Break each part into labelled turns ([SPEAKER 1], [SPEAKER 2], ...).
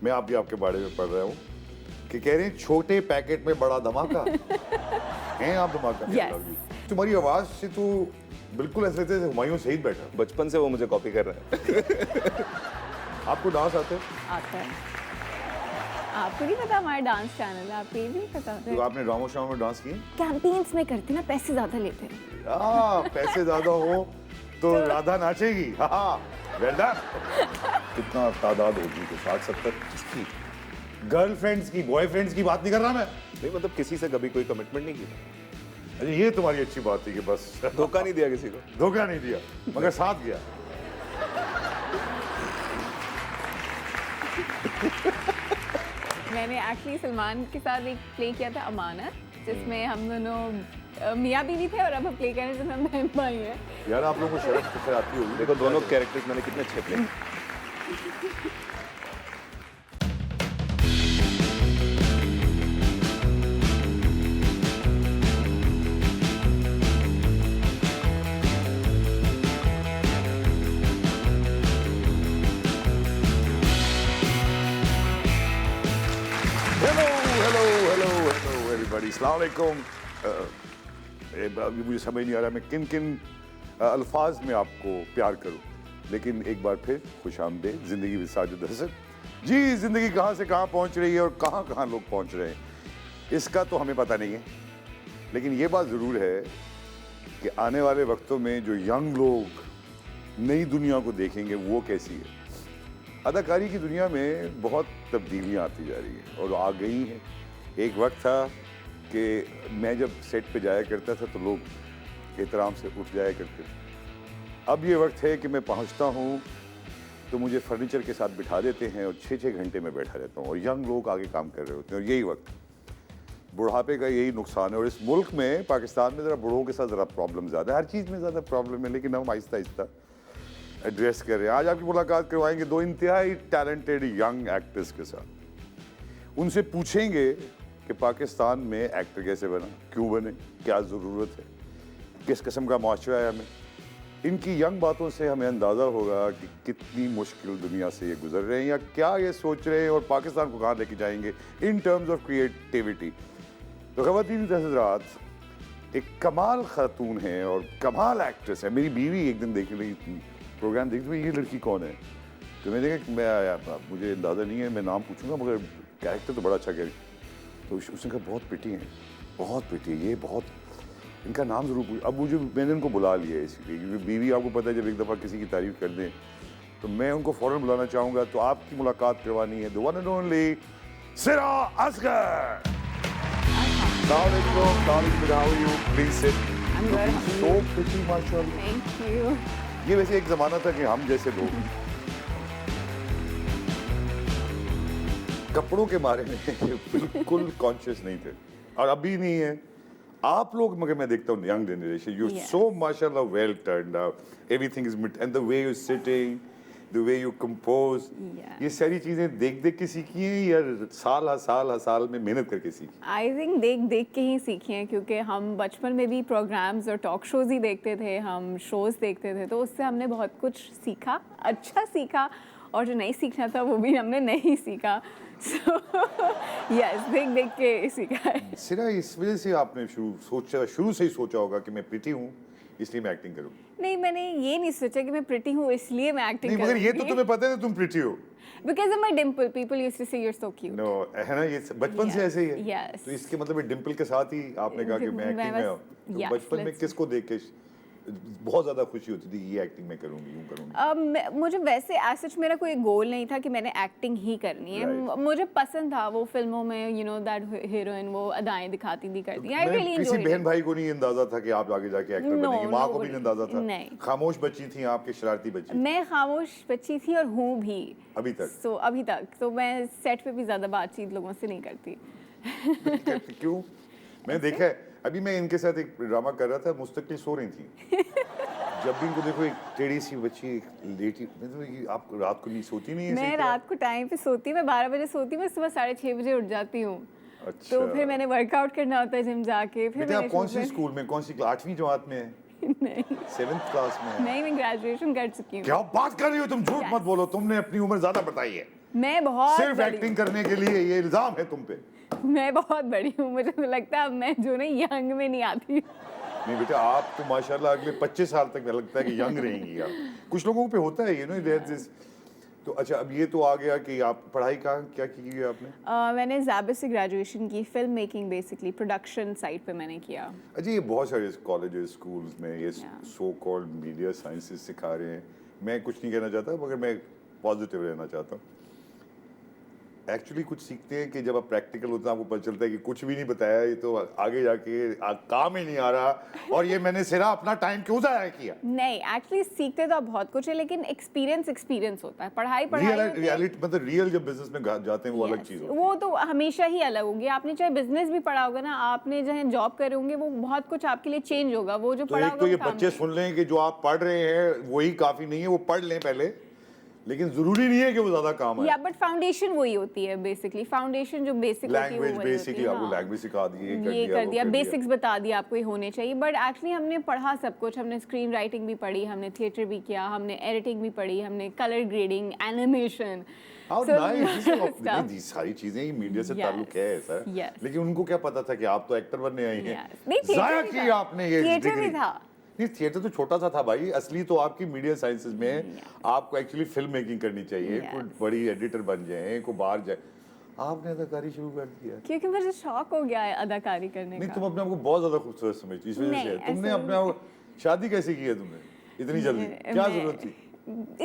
[SPEAKER 1] मैं आप भी आपके बारे में पढ़ रहा हूँ कि कह रहे हैं छोटे पैकेट में बड़ा धमाका। हैं आप धमाका?
[SPEAKER 2] Yes.
[SPEAKER 1] तुम्हारी आवाज से तो बिल्कुल ऐसे लगता है हुमायूं सईद बैठा।
[SPEAKER 3] बचपन से वो मुझे कॉपी कर रहा है।
[SPEAKER 1] आपको डांस आते है?
[SPEAKER 2] आता है। आपको नहीं पता हमारा डांस चैनल है, आपको ये भी नहीं पता?
[SPEAKER 1] तो आपने ड्रामा शो में डांस किए?
[SPEAKER 2] कैंपेन्स में करते ना, पैसे ज्यादा लेते हैं।
[SPEAKER 1] पैसे ज्यादा हो तो राधा नाचेगी। हाँ, वेल डन। कितना तादाद होगी? तो 60-70 किसकी? गर्लफ्रेंड्स की, बॉयफ्रेंड्स की बात नहीं कर रहा मैं।
[SPEAKER 3] नहीं मतलब किसी से कभी कोई कमिटमेंट नहीं की।
[SPEAKER 1] अरे ये तुम्हारी अच्छी बात थी कि बस
[SPEAKER 3] धोखा नहीं दिया किसी को।
[SPEAKER 1] धोखा नहीं दिया मगर साथ गया।
[SPEAKER 2] मैंने एक्चुअली सलमान के साथ एक प्ले किया था अमानत, जिसमें हम दोनों मियाँ बीवी थे और अब हम प्ले कर रहे हैं जिसमें हम बहन भाई हैं।
[SPEAKER 1] यार आप लोगों को शर्म किससे आती होगी?
[SPEAKER 3] देखो दोनों कैरेक्टर्स मैंने कितने अच्छे प्ले।
[SPEAKER 1] अस्सलाम वालेकुम। अभी मुझे समझ नहीं आ रहा मैं किन किन अल्फाज में आपको प्यार करूं, लेकिन एक बार फिर खुशामदीद ज़िंदगी विद साजिद हसन। जी, ज़िंदगी कहाँ से कहाँ पहुँच रही है और कहाँ कहाँ लोग पहुँच रहे हैं इसका तो हमें पता नहीं है, लेकिन ये बात ज़रूर है कि आने वाले वक्तों में जो यंग लोग नई दुनिया को देखेंगे वो कैसी है। अदाकारी की दुनिया में बहुत तब्दीलियाँ आती जा रही हैं और आ गई हैं। एक वक्त था कि मैं जब सेट पे जाया करता था तो लोग एहतराम से उठ जाया करते थे। अब ये वक्त है कि मैं पहुंचता हूं तो मुझे फर्नीचर के साथ बिठा देते हैं और 6-6 घंटे में बैठा रहता हूं और यंग लोग आगे काम कर रहे होते हैं। और यही वक्त, बुढ़ापे का यही नुकसान है। और इस मुल्क में, पाकिस्तान में ज़रा बूढ़ों के साथ ज़रा प्रॉब्लम ज़्यादा है, हर चीज़ में ज़्यादा प्रॉब्लम है, लेकिन हम आहिस्ता आहिस्ता एड्रेस कर रहे हैं। आज आपकी मुलाकात करवाएंगे दो इंतहाई टैलेंटेड यंग एक्टर्स के साथ। उनसे पूछेंगे कि पाकिस्तान में एक्टर कैसे बना, क्यों बने, क्या ज़रूरत है, किस किस्म का माशरा है हमें। इनकी यंग बातों से हमें अंदाज़ा होगा कि कितनी मुश्किल दुनिया से ये गुजर रहे हैं या क्या ये सोच रहे हैं और पाकिस्तान को कहाँ लेके जाएंगे इन टर्म्स ऑफ क्रिएटिविटी। तो ख़वातीन हज़रात, एक कमाल खातून है और कमाल एक्ट्रेस है। मेरी बीवी एक दिन देख रही प्रोग्राम, देखती हुई ये लड़की कौन है, तो मैंने देखा मुझे अंदाज़ा नहीं है, मैं नाम पूछूंगा मगर कैरेक्टर तो बड़ा अच्छा कह। तो उसने कहा बहुत पिटी हैं, बहुत पिटी है ये, बहुत इनका नाम ज़रूर पूछ। अब मुझे मैंने उनको बुला लिया है इसलिए, क्योंकि बीवी आपको पता है जब एक दफ़ा किसी की तारीफ़ कर दें तो मैं उनको फ़ौरन बुलाना चाहूँगा। तो आपकी मुलाकात करवानी है द वन एंड ओनली सिरा असगर। ये वैसे एक ज़माना था कि हम जैसे लोग कपड़ों के बारे में बिल्कुल कॉन्शियस नहीं थे और अभी नहीं है आप लोग। मगर मैं देखता हूँ यंग जनरेशन, यू सो माशाल्लाह well turned out, everything is and the way you sitting, the way you compose, ये सारी चीजें देख देख के सीखी हैं या साल में मेहनत करके सीखी?
[SPEAKER 2] आई थिंक देख देख के ही सीखी हैं, क्योंकि हम बचपन में भी प्रोग्राम्स और टॉक शोज ही देखते थे, हम शोज देखते थे, तो उससे हमने बहुत कुछ सीखा, अच्छा सीखा, और जो नहीं सीखना था वो भी हमने नहीं सीखा। So, yes, देख देख के सीखा है।
[SPEAKER 1] सिरा, इस वजह से आपने शुरू से ही सोचा होगा कि मैं प्रिटी हूँ इसलिए मैं एक्टिंग करूँ?
[SPEAKER 2] नहीं, मैंने ये नहीं सोचा कि मैं प्रिटी हूँ इसलिए मैं एक्टिंग
[SPEAKER 1] करूँगी। मगर ये तो तुम्हें पता है तुम प्रिटी हो।
[SPEAKER 2] Because of my dimple, people used to say you're so cute.
[SPEAKER 1] No, है ना, ये बचपन से ऐसे ही है।
[SPEAKER 2] Yes.
[SPEAKER 1] तो इसके मतलब डिम्पल के साथ ही आपने कहा कि मैं एक्टिंग में हूँ। तो बचपन में किसको देख के बहुत ज़्यादा खुशी होती थी ये एक्टिंग में करूँगी, यूँ करूँगी?
[SPEAKER 2] मुझे वैसे एज मेरा कोई गोल नहीं था कि मैंने एक्टिंग ही करनी है। मुझे पसंद था वो फिल्मों में, यू नो, दैट हीरोइन वो अदाएं दिखाती थी, करती। I really enjoyed.
[SPEAKER 1] किसी बहन भाई को नहीं अंदाजा था कि आप आगे जाके एक्टर बनेंगी? माँ को भी नहीं अंदाजा था?
[SPEAKER 2] नहीं।
[SPEAKER 1] खामोश बच्ची थी आपके, शरारती बच्ची?
[SPEAKER 2] मैं खामोश बच्ची थी और हूँ भी
[SPEAKER 1] अभी तक।
[SPEAKER 2] अभी तक तो मैं सेट पे भी ज़्यादा बातचीत लोगों से नहीं करती।
[SPEAKER 1] क्यों? मैंने देखा है, अभी मैं इनके साथ एक ड्रामा कर रहा था, मुस्तकिल सो रही थी। जब भी इनको देखो एक टेढ़ी सी बच्ची लेटी, मतलब आप रात को नहीं सोती नहीं है?
[SPEAKER 2] मैं रात को टाइम पे सोती हूँ, मैं 12 बजे सोती हूँ, मैं सुबह 6:30 बजे उठ जाती हूँ।
[SPEAKER 1] अच्छा।
[SPEAKER 2] तो फिर मैंने वर्कआउट करना होता है जिम जाके। फिर
[SPEAKER 1] आप कौन सी स्कूल में, कौन सी 8वीं जमात में है?
[SPEAKER 2] नहीं,
[SPEAKER 1] 7th क्लास में है?
[SPEAKER 2] नहीं, मैं ग्रेजुएशन कर चुकी हूँ।
[SPEAKER 1] क्या बात कर रही हो तुम? झूठ मत बोलो, तुमने अपनी उम्र ज्यादा बताई है।
[SPEAKER 2] मैं बहुत
[SPEAKER 1] सिर्फ
[SPEAKER 2] बड़ी
[SPEAKER 1] एक्टिंग करने के लिए, ये इल्जाम है तुम पे।
[SPEAKER 2] मैं बहुत बड़ी हूँ, मुझे तो लगता है अब मैं जो ना यंग में नहीं आती।
[SPEAKER 1] नहीं बेटा, आप तो माशाल्लाह अगले 25 साल तक मुझे लगता है कि यंग रहेंगी आप। कुछ लोगों पे होता है, देयर दिस। तो अच्छा, अब ये तो आ गया कि आप पढ़ाई का क्या की है आपने?
[SPEAKER 2] मैंने ज़ाबिस से ग्रेजुएशन की, film making basically production side पे मैंने किया।
[SPEAKER 1] अच्छा, ये बहुत सारे कॉलेजेस स्कूल्स में ये सो कॉल्ड मीडिया साइंसेस सिखा रहे हैं। मैं कुछ नहीं कहना चाहता, मगर मैं पॉजिटिव रहना चाहता हूँ। एक्चुअली कुछ सीखते हैं कि जब आप प्रैक्टिकल होता है आपको पता चलता है कि कुछ भी नहीं बताया, ये तो आगे जाके काम ही नहीं आ रहा, और ये मैंने सिरा अपना टाइम क्यों ज़ाया किया।
[SPEAKER 2] नहीं, एक्चुअली सीखते तो आप बहुत कुछ है, लेकिन एक्सपीरियंस होता है। पढ़ाई होती है।
[SPEAKER 1] रियलिटी मतलब रियल जब बिजनेस में जाते हैं वो अलग चीज़ होती है।
[SPEAKER 2] वो तो हमेशा ही अलग होगी। आपने चाहे बिजनेस भी पढ़ा होगा ना, आपने चाहे जॉब करे होंगे, वो बहुत कुछ आपके लिए चेंज होगा। वो जो
[SPEAKER 1] तो
[SPEAKER 2] पढ़ा
[SPEAKER 1] एक
[SPEAKER 2] होगा
[SPEAKER 1] तो ये
[SPEAKER 2] वो काम
[SPEAKER 1] बच्चे
[SPEAKER 2] नहीं।
[SPEAKER 1] सुन लें कि जो आप पढ़ रहे हैं वही काफ़ी नहीं है, वो पढ़ लें पहले, लेकिन जरूरी नहीं है कि वो ज्यादा काम है।
[SPEAKER 2] या बट फाउंडेशन वही होती है बेसिकली। फाउंडेशन जो बेसिक होती है
[SPEAKER 1] लैंग्वेज
[SPEAKER 2] वो वही
[SPEAKER 1] बेसिकली
[SPEAKER 2] होती है।
[SPEAKER 1] आपको
[SPEAKER 2] हाँ।
[SPEAKER 1] लैंग्वेज सिखा दी,
[SPEAKER 2] ये कर दिया, बेसिक्स बता दिया आपको ये होने चाहिए। बट एक्चुअली हमने पढ़ा सब कुछ। हमने स्क्रीन राइटिंग भी पढ़ी, हमने थिएटर भी किया, हमने एडिटिंग भी पढ़ी, हमने colour grading, animation.
[SPEAKER 1] How nice! ये सारी चीजें ही मीडिया से ताल्लुक है सर। लेकिन उनको क्या पता था कि आप तो एक्टर बनने आई हैं। जाया की आपने ये
[SPEAKER 2] थिएटर भी था।
[SPEAKER 1] नहीं, थिएटर तो छोटा सा था भाई। असली तो आपकी मीडिया साइंसेज में आपको एक्चुअली फिल्म मेकिंग करनी चाहिए। कोई बड़ी एडिटर बन जाए, कोई बाहर जाए। आपने अदाकारी शुरू कर दिया
[SPEAKER 2] क्योंकि मुझे शौक हो गया है अदाकारी करने का।
[SPEAKER 1] नहीं, तुम अपने आप को बहुत ज्यादा खूबसूरत समझती, इस वजह से तुमने अपने आप शादी कैसे की है तुमने इतनी जल्दी? क्या जरूरत थी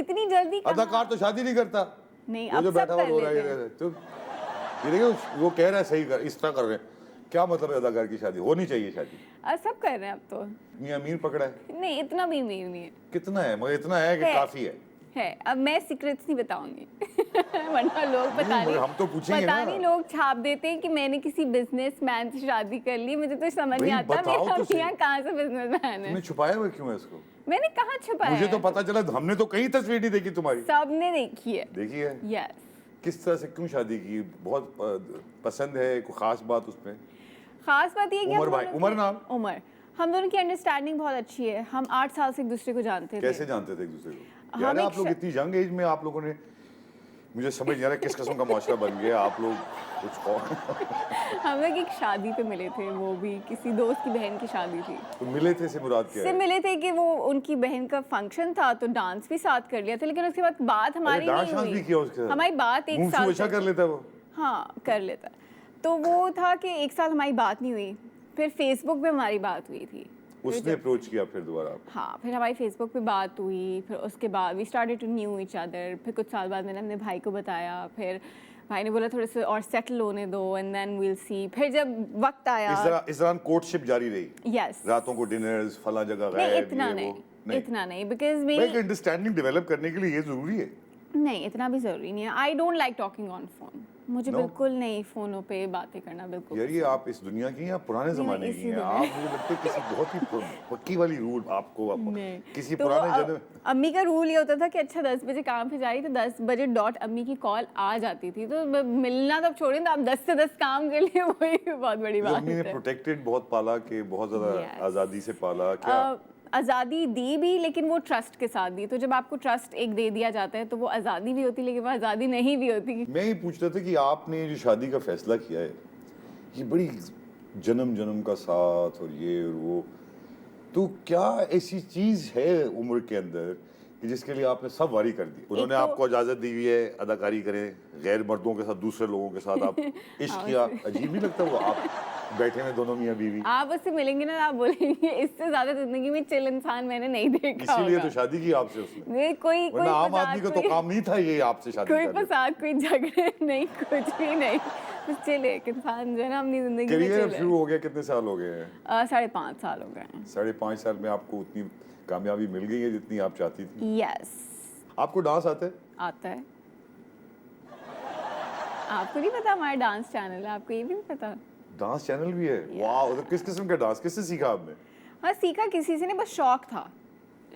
[SPEAKER 2] इतनी जल्दी?
[SPEAKER 1] अदाकार तो शादी नहीं करता।
[SPEAKER 2] नहीं,
[SPEAKER 1] वो जो बैठा हुआ रो रहा है, तो ये देखो वो कह रहा है सही कर, इस तरह कर रहे हैं। क्या मतलब है अदाकार की शादी? होनी चाहिए शादी।
[SPEAKER 2] सब कर रहे हैं अब तो।
[SPEAKER 1] नहीं, अमीर पकड़ा है?
[SPEAKER 2] नहीं, इतना भी अमीर नहीं है।
[SPEAKER 1] कितना है? मगर इतना है कि काफी है।
[SPEAKER 2] अब मैं सीक्रेट्स नहीं बताऊंगी वरना लोग पता नहीं,
[SPEAKER 1] हम तो पूछेंगे
[SPEAKER 2] पता
[SPEAKER 1] ना।
[SPEAKER 2] नहीं लोग छाप देते हैं कि मैंने किसी बिजनेसमैन से शादी कर ली। मुझे तो समझ नहीं आता मेरा मियां कहाँ से बिजनेसमैन है।
[SPEAKER 1] तुमने छुपाया हुआ क्यों है इसको?
[SPEAKER 2] मैंने कहाँ छुपाया?
[SPEAKER 1] मुझे तो पता चला, हमने तो कई तस्वीर नहीं देखी तुम्हारी।
[SPEAKER 2] सबने देखी है।
[SPEAKER 1] देखी है?
[SPEAKER 2] यस।
[SPEAKER 1] किस तरह से, क्यों शादी की? बहुत पसंद है? कोई खास बात उसमें?
[SPEAKER 2] खास बात ये
[SPEAKER 1] उमर भाई, उमर नाम?
[SPEAKER 2] उमर। हम दोनों की अंडरस्टैंडिंग बहुत अच्छी है। हम 8 साल से एक दूसरे को जानते थे।
[SPEAKER 1] कैसे जानते थे एक दूसरे को? यार आप लोग इतनी यंग एज में आप लोगों ने, मुझे समझ नहीं आ रहा किस किस्म का माशरा बन गया आप लोग। कुछ
[SPEAKER 2] हम लोग एक शादी पे मिले थे, वो भी किसी दोस्त की बहन की शादी थी।
[SPEAKER 1] तो मिले थे से मुराद क्या है?
[SPEAKER 2] मिले थे कि वो उनकी बहन का फंक्शन था तो डांस भी साथ कर लिया था, लेकिन उसके बाद बात हमारी नहीं हुई।
[SPEAKER 1] भी किया उसके साथ?
[SPEAKER 2] हमारी बात एक साल
[SPEAKER 1] तक कर लेता वो।
[SPEAKER 2] हाँ, कर लेता। तो वो था कि एक साल हमारी बात नहीं हुई, फिर फेसबुक पे हमारी बात हुई थी।
[SPEAKER 1] उसने अप्रोच किया फिर दोबारा?
[SPEAKER 2] हाँ, फिर हमारी फेसबुक पे बात हुई, फिर उसके बाद we started to knew each other. फिर कुछ साल बाद मैंने अपने भाई को बताया, फिर भाई ने बोला थोड़े से और सेटल होने दो एंड देन वील सी। फिर जब वक्त आया,
[SPEAKER 1] इस दौरान कोर्टशिप जारी रही?
[SPEAKER 2] यस।
[SPEAKER 1] रातों को डिनर्स, फला जगह गए?
[SPEAKER 2] नहीं, इतना नहीं बिकॉज
[SPEAKER 1] मेरी अंडरस्टैंडिंग डेवलप करने के लिए ये जरूरी है।
[SPEAKER 2] नहीं, इतना भी जरूरी नहीं है। I don't like talking on phone. मुझे बिल्कुल नहीं फोनों पे बातें करना, बिल्कुल।
[SPEAKER 1] यार ये आप इस दुनिया की या पुराने जमाने की हैं? आप मुझे लगता है किसी बहुत ही पक्की वाली रूल आपको किसी
[SPEAKER 2] तो
[SPEAKER 1] पुराने जन्म।
[SPEAKER 2] अम्मी का रूल ये होता था कि अच्छा 10 बजे काम पे जा रही तो 10 बजे डॉट अम्मी की कॉल आ जाती थी। तो मिलना तो छोड़िए, तो आप 10 से 10 काम कर लिए, वही बहुत बड़ी बात है।
[SPEAKER 1] अम्मी ने प्रोटेक्टेड बहुत पाला कि बहुत ज्यादा आज़ादी से पाला क्या?
[SPEAKER 2] आज़ादी दी भी, लेकिन वो ट्रस्ट के साथ दी। तो जब आपको ट्रस्ट एक दे दिया जाता है तो वो आज़ादी भी होती, लेकिन वो आज़ादी नहीं भी होती।
[SPEAKER 1] मैं ये पूछ रहा था कि आपने जो शादी का फैसला किया है, ये बड़ी जन्म जन्म का साथ और ये और वो, तो क्या ऐसी चीज़ है उम्र के अंदर कि जिसके लिए आपने सब वारी कर दी? उन्होंने आपको इजाज़त दी हुई है अदाकारी करें, गैर मर्दों के साथ, दूसरे लोगों के साथ आप इश्क किया? अजीब नहीं लगता वो आप बैठे हैं दोनों मियां बीवी?
[SPEAKER 2] आप उससे मिलेंगे ना, आप बोलेंगे इससे ज्यादा जिंदगी में चिल इंसान मैंने नहीं देखा।
[SPEAKER 1] इसीलिए तो शादी की आपसे उसने।
[SPEAKER 2] कोई
[SPEAKER 1] आम आदमी का तो काम नहीं था ये आपसे शादी
[SPEAKER 2] कोई फसाद, कोई झगड़े नहीं, कुछ भी नहीं। चिल एक इंसान जो है ना अपनी जिंदगी में।
[SPEAKER 1] करियर शुरू हो गया कितने साल हो गए हैं?
[SPEAKER 2] 5.5 साल हो गए हैं।
[SPEAKER 1] 5.5 साल में आपको उतनी कामयाबी मिल गई है जितनी आप चाहती थी?
[SPEAKER 2] यस।
[SPEAKER 1] आपको डांस आता है?
[SPEAKER 2] आता है। आपको नहीं पता हमारा डांस चैनल है? आपको ये भी नहीं पता?
[SPEAKER 1] डांस चैनल भी है? वाह! तो किस किस्म का डांस किससे सीखा आपने?
[SPEAKER 2] हाँ, सीखा किसी से नहीं, बस शौक था।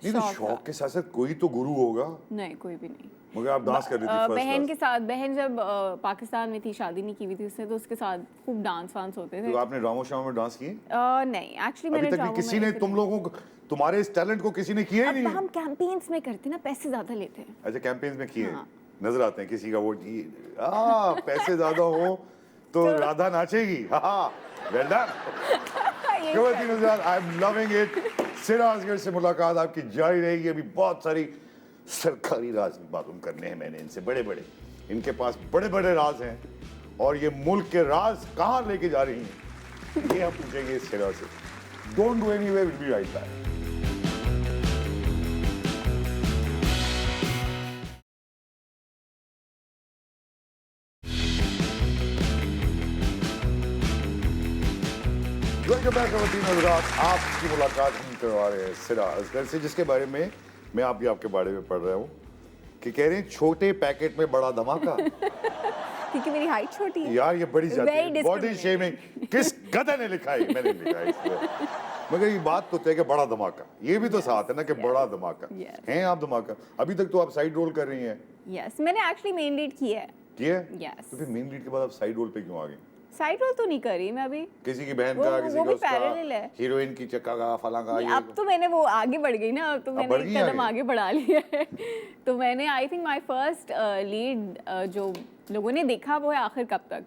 [SPEAKER 1] नहीं, तो शौक के साथ साथ कोई तो गुरु होगा?
[SPEAKER 2] नहीं, कोई भी नहीं।
[SPEAKER 1] मगर आप डांस कर रही थी?
[SPEAKER 2] बहन के साथ, बहन जब पाकिस्तान में थी, शादी नहीं की हुई थी उसने, तो उसके साथ खूब डांस वांस होते थे।
[SPEAKER 1] तो आपने ड्रामा शामा में डांस किए?
[SPEAKER 2] नहीं, एक्चुअली मैंने
[SPEAKER 1] अभी तक किसी ने तुम लोगों को, तुम्हारे इस टैलेंट को किसी ने किया ही नहीं?
[SPEAKER 2] हम कैंपेन्स में करते ना, पैसे ज्यादा लेते हैं।
[SPEAKER 1] अच्छा, कैंपेन्स में किए? नजर आते हैं किसी का वो पैसे ज्यादा हो तो राधा नाचेगी। Well done. खवतीन हज़रात, आई एम लविंग इट। सिरा असगर से मुलाकात आपकी जारी रहेगी। अभी बहुत सारी सरकारी राज मालूम करने हैं मैंने इनसे, बड़े बड़े, इनके पास बड़े बड़े राज हैं और ये मुल्क के राज कहाँ लेके जा रही हैं ये हम पूछेंगे सिरा से। Don't go anywhere, will be right back. Welcome back खवतीन हज़रात, आपकी मुलाकात हम करवा रहे हैं सिरा असगर से, जिसके बारे में मैं आप भी आपके बारे में पढ़ रहा हूँ कि कह रहे हैं छोटे पैकेट में बड़ा धमाका।
[SPEAKER 2] क्योंकि मेरी हाइट छोटी है
[SPEAKER 1] यार ये बड़ी जाती
[SPEAKER 2] Very
[SPEAKER 1] है, बॉडी शेमिंग किस गधे ने लिखा है? मैंने लिखा है इसमें। मगर ये बात तो है कि बड़ा धमाका, ये भी तो साथ है ना कि बड़ा धमाका हैं आप। धमाका अभी तक तो आप साइड रोल कर रही हैं।
[SPEAKER 2] यस, मैंने एक्चुअली मेन लीड किया है।
[SPEAKER 1] किया?
[SPEAKER 2] Yes.
[SPEAKER 1] तो फिर मेन लीड के बाद आप साइड रोल पे क्यों आ गए?
[SPEAKER 2] साइड रोल तो नहीं कर रही मैं अभी।
[SPEAKER 1] किसी की बहन
[SPEAKER 2] वो-
[SPEAKER 1] का,
[SPEAKER 2] वो
[SPEAKER 1] किसी
[SPEAKER 2] भी
[SPEAKER 1] का उसका,
[SPEAKER 2] parallel है।
[SPEAKER 1] हीरोइन की चक्का का, फलां का, ये
[SPEAKER 2] अब तो मैंने वो आगे बढ़ गई ना, अब तो मैंने
[SPEAKER 1] बढ़
[SPEAKER 2] एक
[SPEAKER 1] गई
[SPEAKER 2] कदम
[SPEAKER 1] आगे?
[SPEAKER 2] आगे बढ़ा लिया है। तो मैंने I think my first lead जो लोगों ने देखा वो है आखिर कब तक,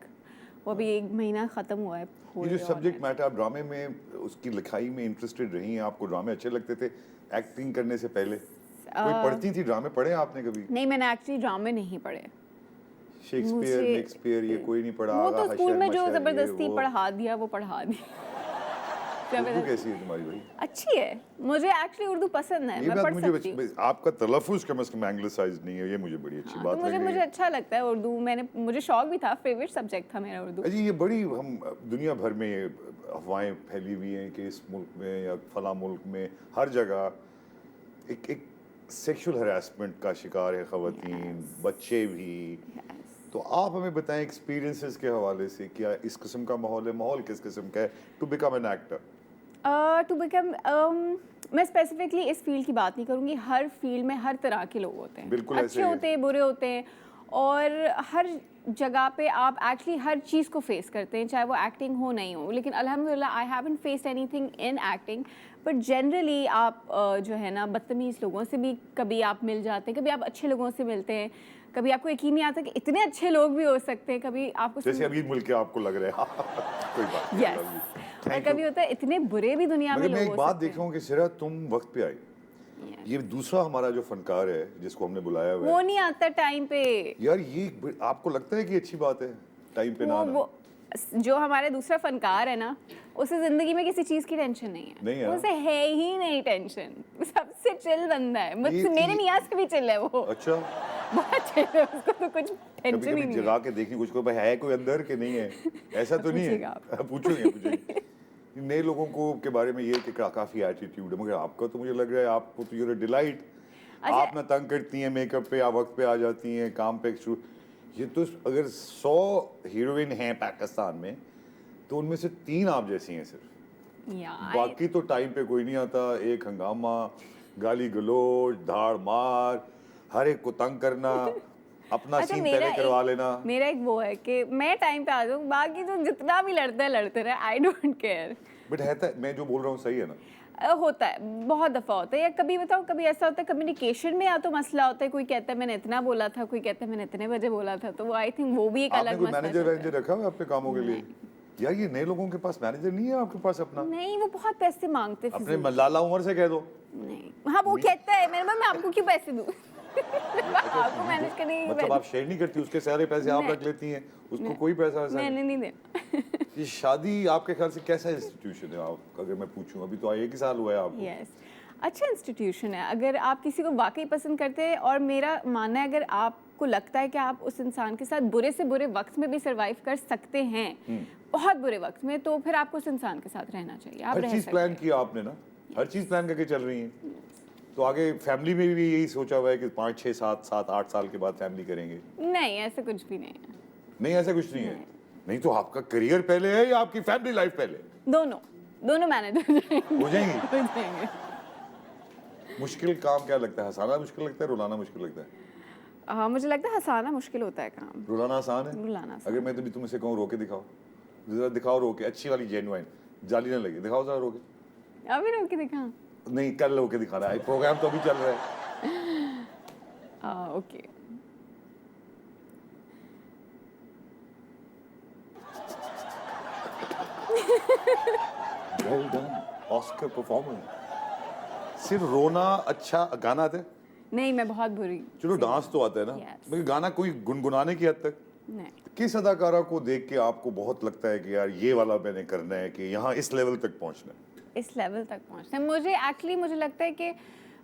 [SPEAKER 2] वो अभी 1 महीना खत्म हुआ है।
[SPEAKER 1] ये जो सब्जेक्ट मैटर, आप ड्रामे में उसकी लिखाई में इंटरेस्टेड रही हैं, आपको ड्रामे अच्छे लगते थे एक्टिंग करने से पहले? कोई पढ़ती थी ड्रामे? पढ़े आपने कभी?
[SPEAKER 2] नहीं, मैंने एक्चुअली ड्रामे नहीं पढ़े।
[SPEAKER 1] शेक्सपियर,
[SPEAKER 2] मुझे-
[SPEAKER 1] शेक्सपियर ये कोई नहीं पढ़ा?
[SPEAKER 2] वो तो
[SPEAKER 1] हशर
[SPEAKER 2] स्कूल में जो
[SPEAKER 1] मशर, ये
[SPEAKER 2] जबरदस्ती
[SPEAKER 1] वो।
[SPEAKER 2] पढ़ा दिया वो पढ़ा दिया।
[SPEAKER 1] उर्दू कैसी है तुम्हारी भाई?
[SPEAKER 2] अच्छी है, मुझे एक्चुअली उर्दू पसंद है,
[SPEAKER 1] ये
[SPEAKER 2] मैं
[SPEAKER 1] बात
[SPEAKER 2] पढ़
[SPEAKER 1] मुझे
[SPEAKER 2] सकती हूँ।
[SPEAKER 1] आपका तलफ़ुज़ कम से कम एंग्लिसाइज्ड नहीं है, ये मुझे बड़ी अच्छी बात
[SPEAKER 2] तो
[SPEAKER 1] लग रही
[SPEAKER 2] मुझे
[SPEAKER 1] है।
[SPEAKER 2] अच्छा लगता है उर्दू। मुझे शौक भी था, फेवरेट सब्जेक्ट था मेरा उर्दू।
[SPEAKER 1] अजी ये बड़ी, हम दुनिया भर में ये अफवाहें फैली हुई हैं कि इस मुल्क में या फला मुल्क में हर जगह एक सेक्सुअल हरासमेंट का शिकार है ख़वातीन, बच्चे भी। तो आप हमें बताएं एक्सपीरियंसेस के हवाले से, क्या इस किस्म का माहौल है? माहौल किस किस्म का है to become an actor?
[SPEAKER 2] To become मैं स्पेसिफिकली इस फील्ड की बात नहीं करूँगी। हर फील्ड में हर तरह के लोग होते हैं,
[SPEAKER 1] बिल्कुल ऐसे
[SPEAKER 2] अच्छे
[SPEAKER 1] ही है।
[SPEAKER 2] होते हैं, बुरे होते हैं, और हर जगह पे आप एक्चुअली हर चीज़ को फेस करते हैं, चाहे वो एक्टिंग हो नहीं हो। लेकिन अल्हम्दुलिल्लाह I haven't faced anything in acting, but generally आप जो है ना बदतमीज़ लोगों से भी कभी आप मिल जाते हैं, कभी आप अच्छे लोगों से मिलते हैं, कभी आपको यकीन नहीं आता कि इतने अच्छे लोग भी हो सकते हैं, कभी आपको
[SPEAKER 1] जैसे अभी मिल के आपको लग रहा है कोई बात नहीं,
[SPEAKER 2] यस,
[SPEAKER 1] love you.
[SPEAKER 2] और
[SPEAKER 1] Thank
[SPEAKER 2] कभी
[SPEAKER 1] you.
[SPEAKER 2] होता है इतने बुरे भी दुनिया में
[SPEAKER 1] मगर
[SPEAKER 2] लोग
[SPEAKER 1] मैं एक
[SPEAKER 2] हो
[SPEAKER 1] बात
[SPEAKER 2] सकते
[SPEAKER 1] देख रहा
[SPEAKER 2] हैं।
[SPEAKER 1] हूँ कि सिरा तुम वक्त पे आई। ये दूसरा हमारा जो फनकार है जिसको हमने बुलाया हुआ
[SPEAKER 2] वो
[SPEAKER 1] है,
[SPEAKER 2] नहीं आता टाइम पे।
[SPEAKER 1] यार ये आपको लगता है कि अच्छी बात है टाइम पे ना आना?
[SPEAKER 2] वो जो हमारे दूसरा फनकार है ना, उसे जिंदगी में किसी चीज की टेंशन नहीं
[SPEAKER 1] नहीं
[SPEAKER 2] है,
[SPEAKER 1] है?
[SPEAKER 2] उसे है ही नहीं टेंशन, सबसे चिल बंदा है, मुझसे मेरे
[SPEAKER 1] ये-
[SPEAKER 2] मियाँ से भी चिल है वो।
[SPEAKER 1] अच्छा,
[SPEAKER 2] बहुत चिल है, उसको तो कुछ
[SPEAKER 1] कभी
[SPEAKER 2] टेंशन ही
[SPEAKER 1] कभी
[SPEAKER 2] नहीं
[SPEAKER 1] जगा
[SPEAKER 2] है।
[SPEAKER 1] के देखनी कुछ को भाई है कोई अंदर के नहीं है, ऐसा तो नहीं
[SPEAKER 2] पूछिएगा
[SPEAKER 1] है? पूछेंगे नए लोगों को के बारे में ये कि काफी एटीट्यूड है, मगर आपका तो मुझे लग रहा है आपको तो यूर डिलाइट।
[SPEAKER 2] अच्छा।
[SPEAKER 1] आप ना तंग करती हैं मेकअप पे, आप वक्त पे आ जाती हैं काम पे। ये तो अगर 100 हीरोइन हैं पाकिस्तान में तो उनमें से 3 आप जैसी हैं सिर्फ,
[SPEAKER 2] यार
[SPEAKER 1] बाकी तो टाइम पे कोई नहीं आता। एक हंगामा, गाली गलोच, धाड़ मार, हर एक को तंग करना, अपना
[SPEAKER 2] अच्छा,
[SPEAKER 1] सीन
[SPEAKER 2] मेरा
[SPEAKER 1] पहले करवा
[SPEAKER 2] एक-
[SPEAKER 1] लेना।
[SPEAKER 2] मेरा एक वो है कि मैं टाइम पे आ जाऊँ, बाकी तो जितना भी लड़ता है लड़ते रहे, आई डोंट केयर।
[SPEAKER 1] बट है तो, मैं जो बोल रहा हूँ सही है ना?
[SPEAKER 2] होता है, बहुत दफ़ा होता है, या कभी बताओ कभी ऐसा होता है कम्युनिकेशन में, या तो मसला होता है, कोई कहता है मैंने इतना बोला था, कोई कहता है मैंने इतने बजे बोला था, तो वो आई थिंक वो भी एक
[SPEAKER 1] आपने
[SPEAKER 2] अलग
[SPEAKER 1] कोई
[SPEAKER 2] मसला
[SPEAKER 1] मैनेजर
[SPEAKER 2] चलता है।
[SPEAKER 1] वैनेजर रखा हुआ है अपने कामों के लिए? यार ये नए लोगों के पास मैनेजर नहीं है, आपके पास अपना?
[SPEAKER 2] नहीं, वो बहुत पैसे मांगते
[SPEAKER 1] अपने
[SPEAKER 2] फिजूल।
[SPEAKER 1] लाला उमर से कह दो।
[SPEAKER 2] नहीं, हाँ वो कहता है मेरे मैं आपको क्यों पैसे दूँ आपको मैनेज करने की
[SPEAKER 1] मतलब आप शेयर नहीं करती, उसके सारे पैसे आप रख लेती हैं, उसको कोई पैसा वैसा
[SPEAKER 2] मैंने
[SPEAKER 1] नहीं?
[SPEAKER 2] नहीं देना।
[SPEAKER 1] ये शादी आपके ख्याल से कैसा इंस्टीट्यूशन है? आप अगर मैं पूछूं, अभी तो 1 ही साल हुआ है आपको।
[SPEAKER 2] यस, अच्छा इंस्टीट्यूशन है। अगर आप किसी को वाकई पसंद करते हैं, और मेरा मानना है अगर आपको लगता है कि आप उस इंसान के साथ बुरे से बुरे वक्त में भी सरवाइव कर सकते हैं, बहुत बुरे वक्त में, तो फिर आपको उस इंसान के साथ रहना चाहिए। आप
[SPEAKER 1] हर
[SPEAKER 2] रह
[SPEAKER 1] चीज
[SPEAKER 2] सकते
[SPEAKER 1] प्लान
[SPEAKER 2] हैं।
[SPEAKER 1] किया आपने ना, हर चीज प्लान करके चल रही हैं, तो आगे फैमिली में भी यही सोचा हुआ है कि 5, 6, 7, 8 साल के बाद फैमिली करेंगे?
[SPEAKER 2] नहीं, ऐसा कुछ भी नहीं है।
[SPEAKER 1] नहीं, ऐसा कुछ नहीं है। नहीं तो आपका करियर पहले है या आपकी फैमिली लाइफ पहले?
[SPEAKER 2] दोनों मैनेज हो जाएंगे।
[SPEAKER 1] हो जाएंगी।
[SPEAKER 2] हो जाएंगे।
[SPEAKER 1] मुश्किल काम क्या लगता है? हंसाना मुश्किल लगता है, रुलाना मुश्किल लगता है?
[SPEAKER 2] मुझे लगता है हंसाना मुश्किल होता है काम।
[SPEAKER 1] रुलाना आसान है?
[SPEAKER 2] रुलाना आसान।
[SPEAKER 1] अगर मैं तो भी तुमसे कहूँ रो के दिखाओ, जरा दिखाओ रो के, अच्छी वाली जेन्युइन, जाली ना लगे, दिखाओ जरा रो के।
[SPEAKER 2] अभी रोक के दिखा।
[SPEAKER 1] नहीं, कल रो के दिखाना है, प्रोग्राम तो अभी चल रहा है।
[SPEAKER 2] Okay,
[SPEAKER 1] well done, Oscar performance. सिर्फ रोना अच्छा गाना आता है?
[SPEAKER 2] नहीं, मैं बहुत बुरी।
[SPEAKER 1] चलो डांस तो आता है ना,
[SPEAKER 2] Yes.
[SPEAKER 1] मगर गाना कोई गुनगुनाने की हद तक?
[SPEAKER 2] नहीं,
[SPEAKER 1] किस अदाकारा को देख के आपको बहुत लगता है कि यार ये वाला मैंने करना है, कि यहाँ इस लेवल तक पहुँचना है?
[SPEAKER 2] इस लेवल तक पहुंचना मुझे लगता है कि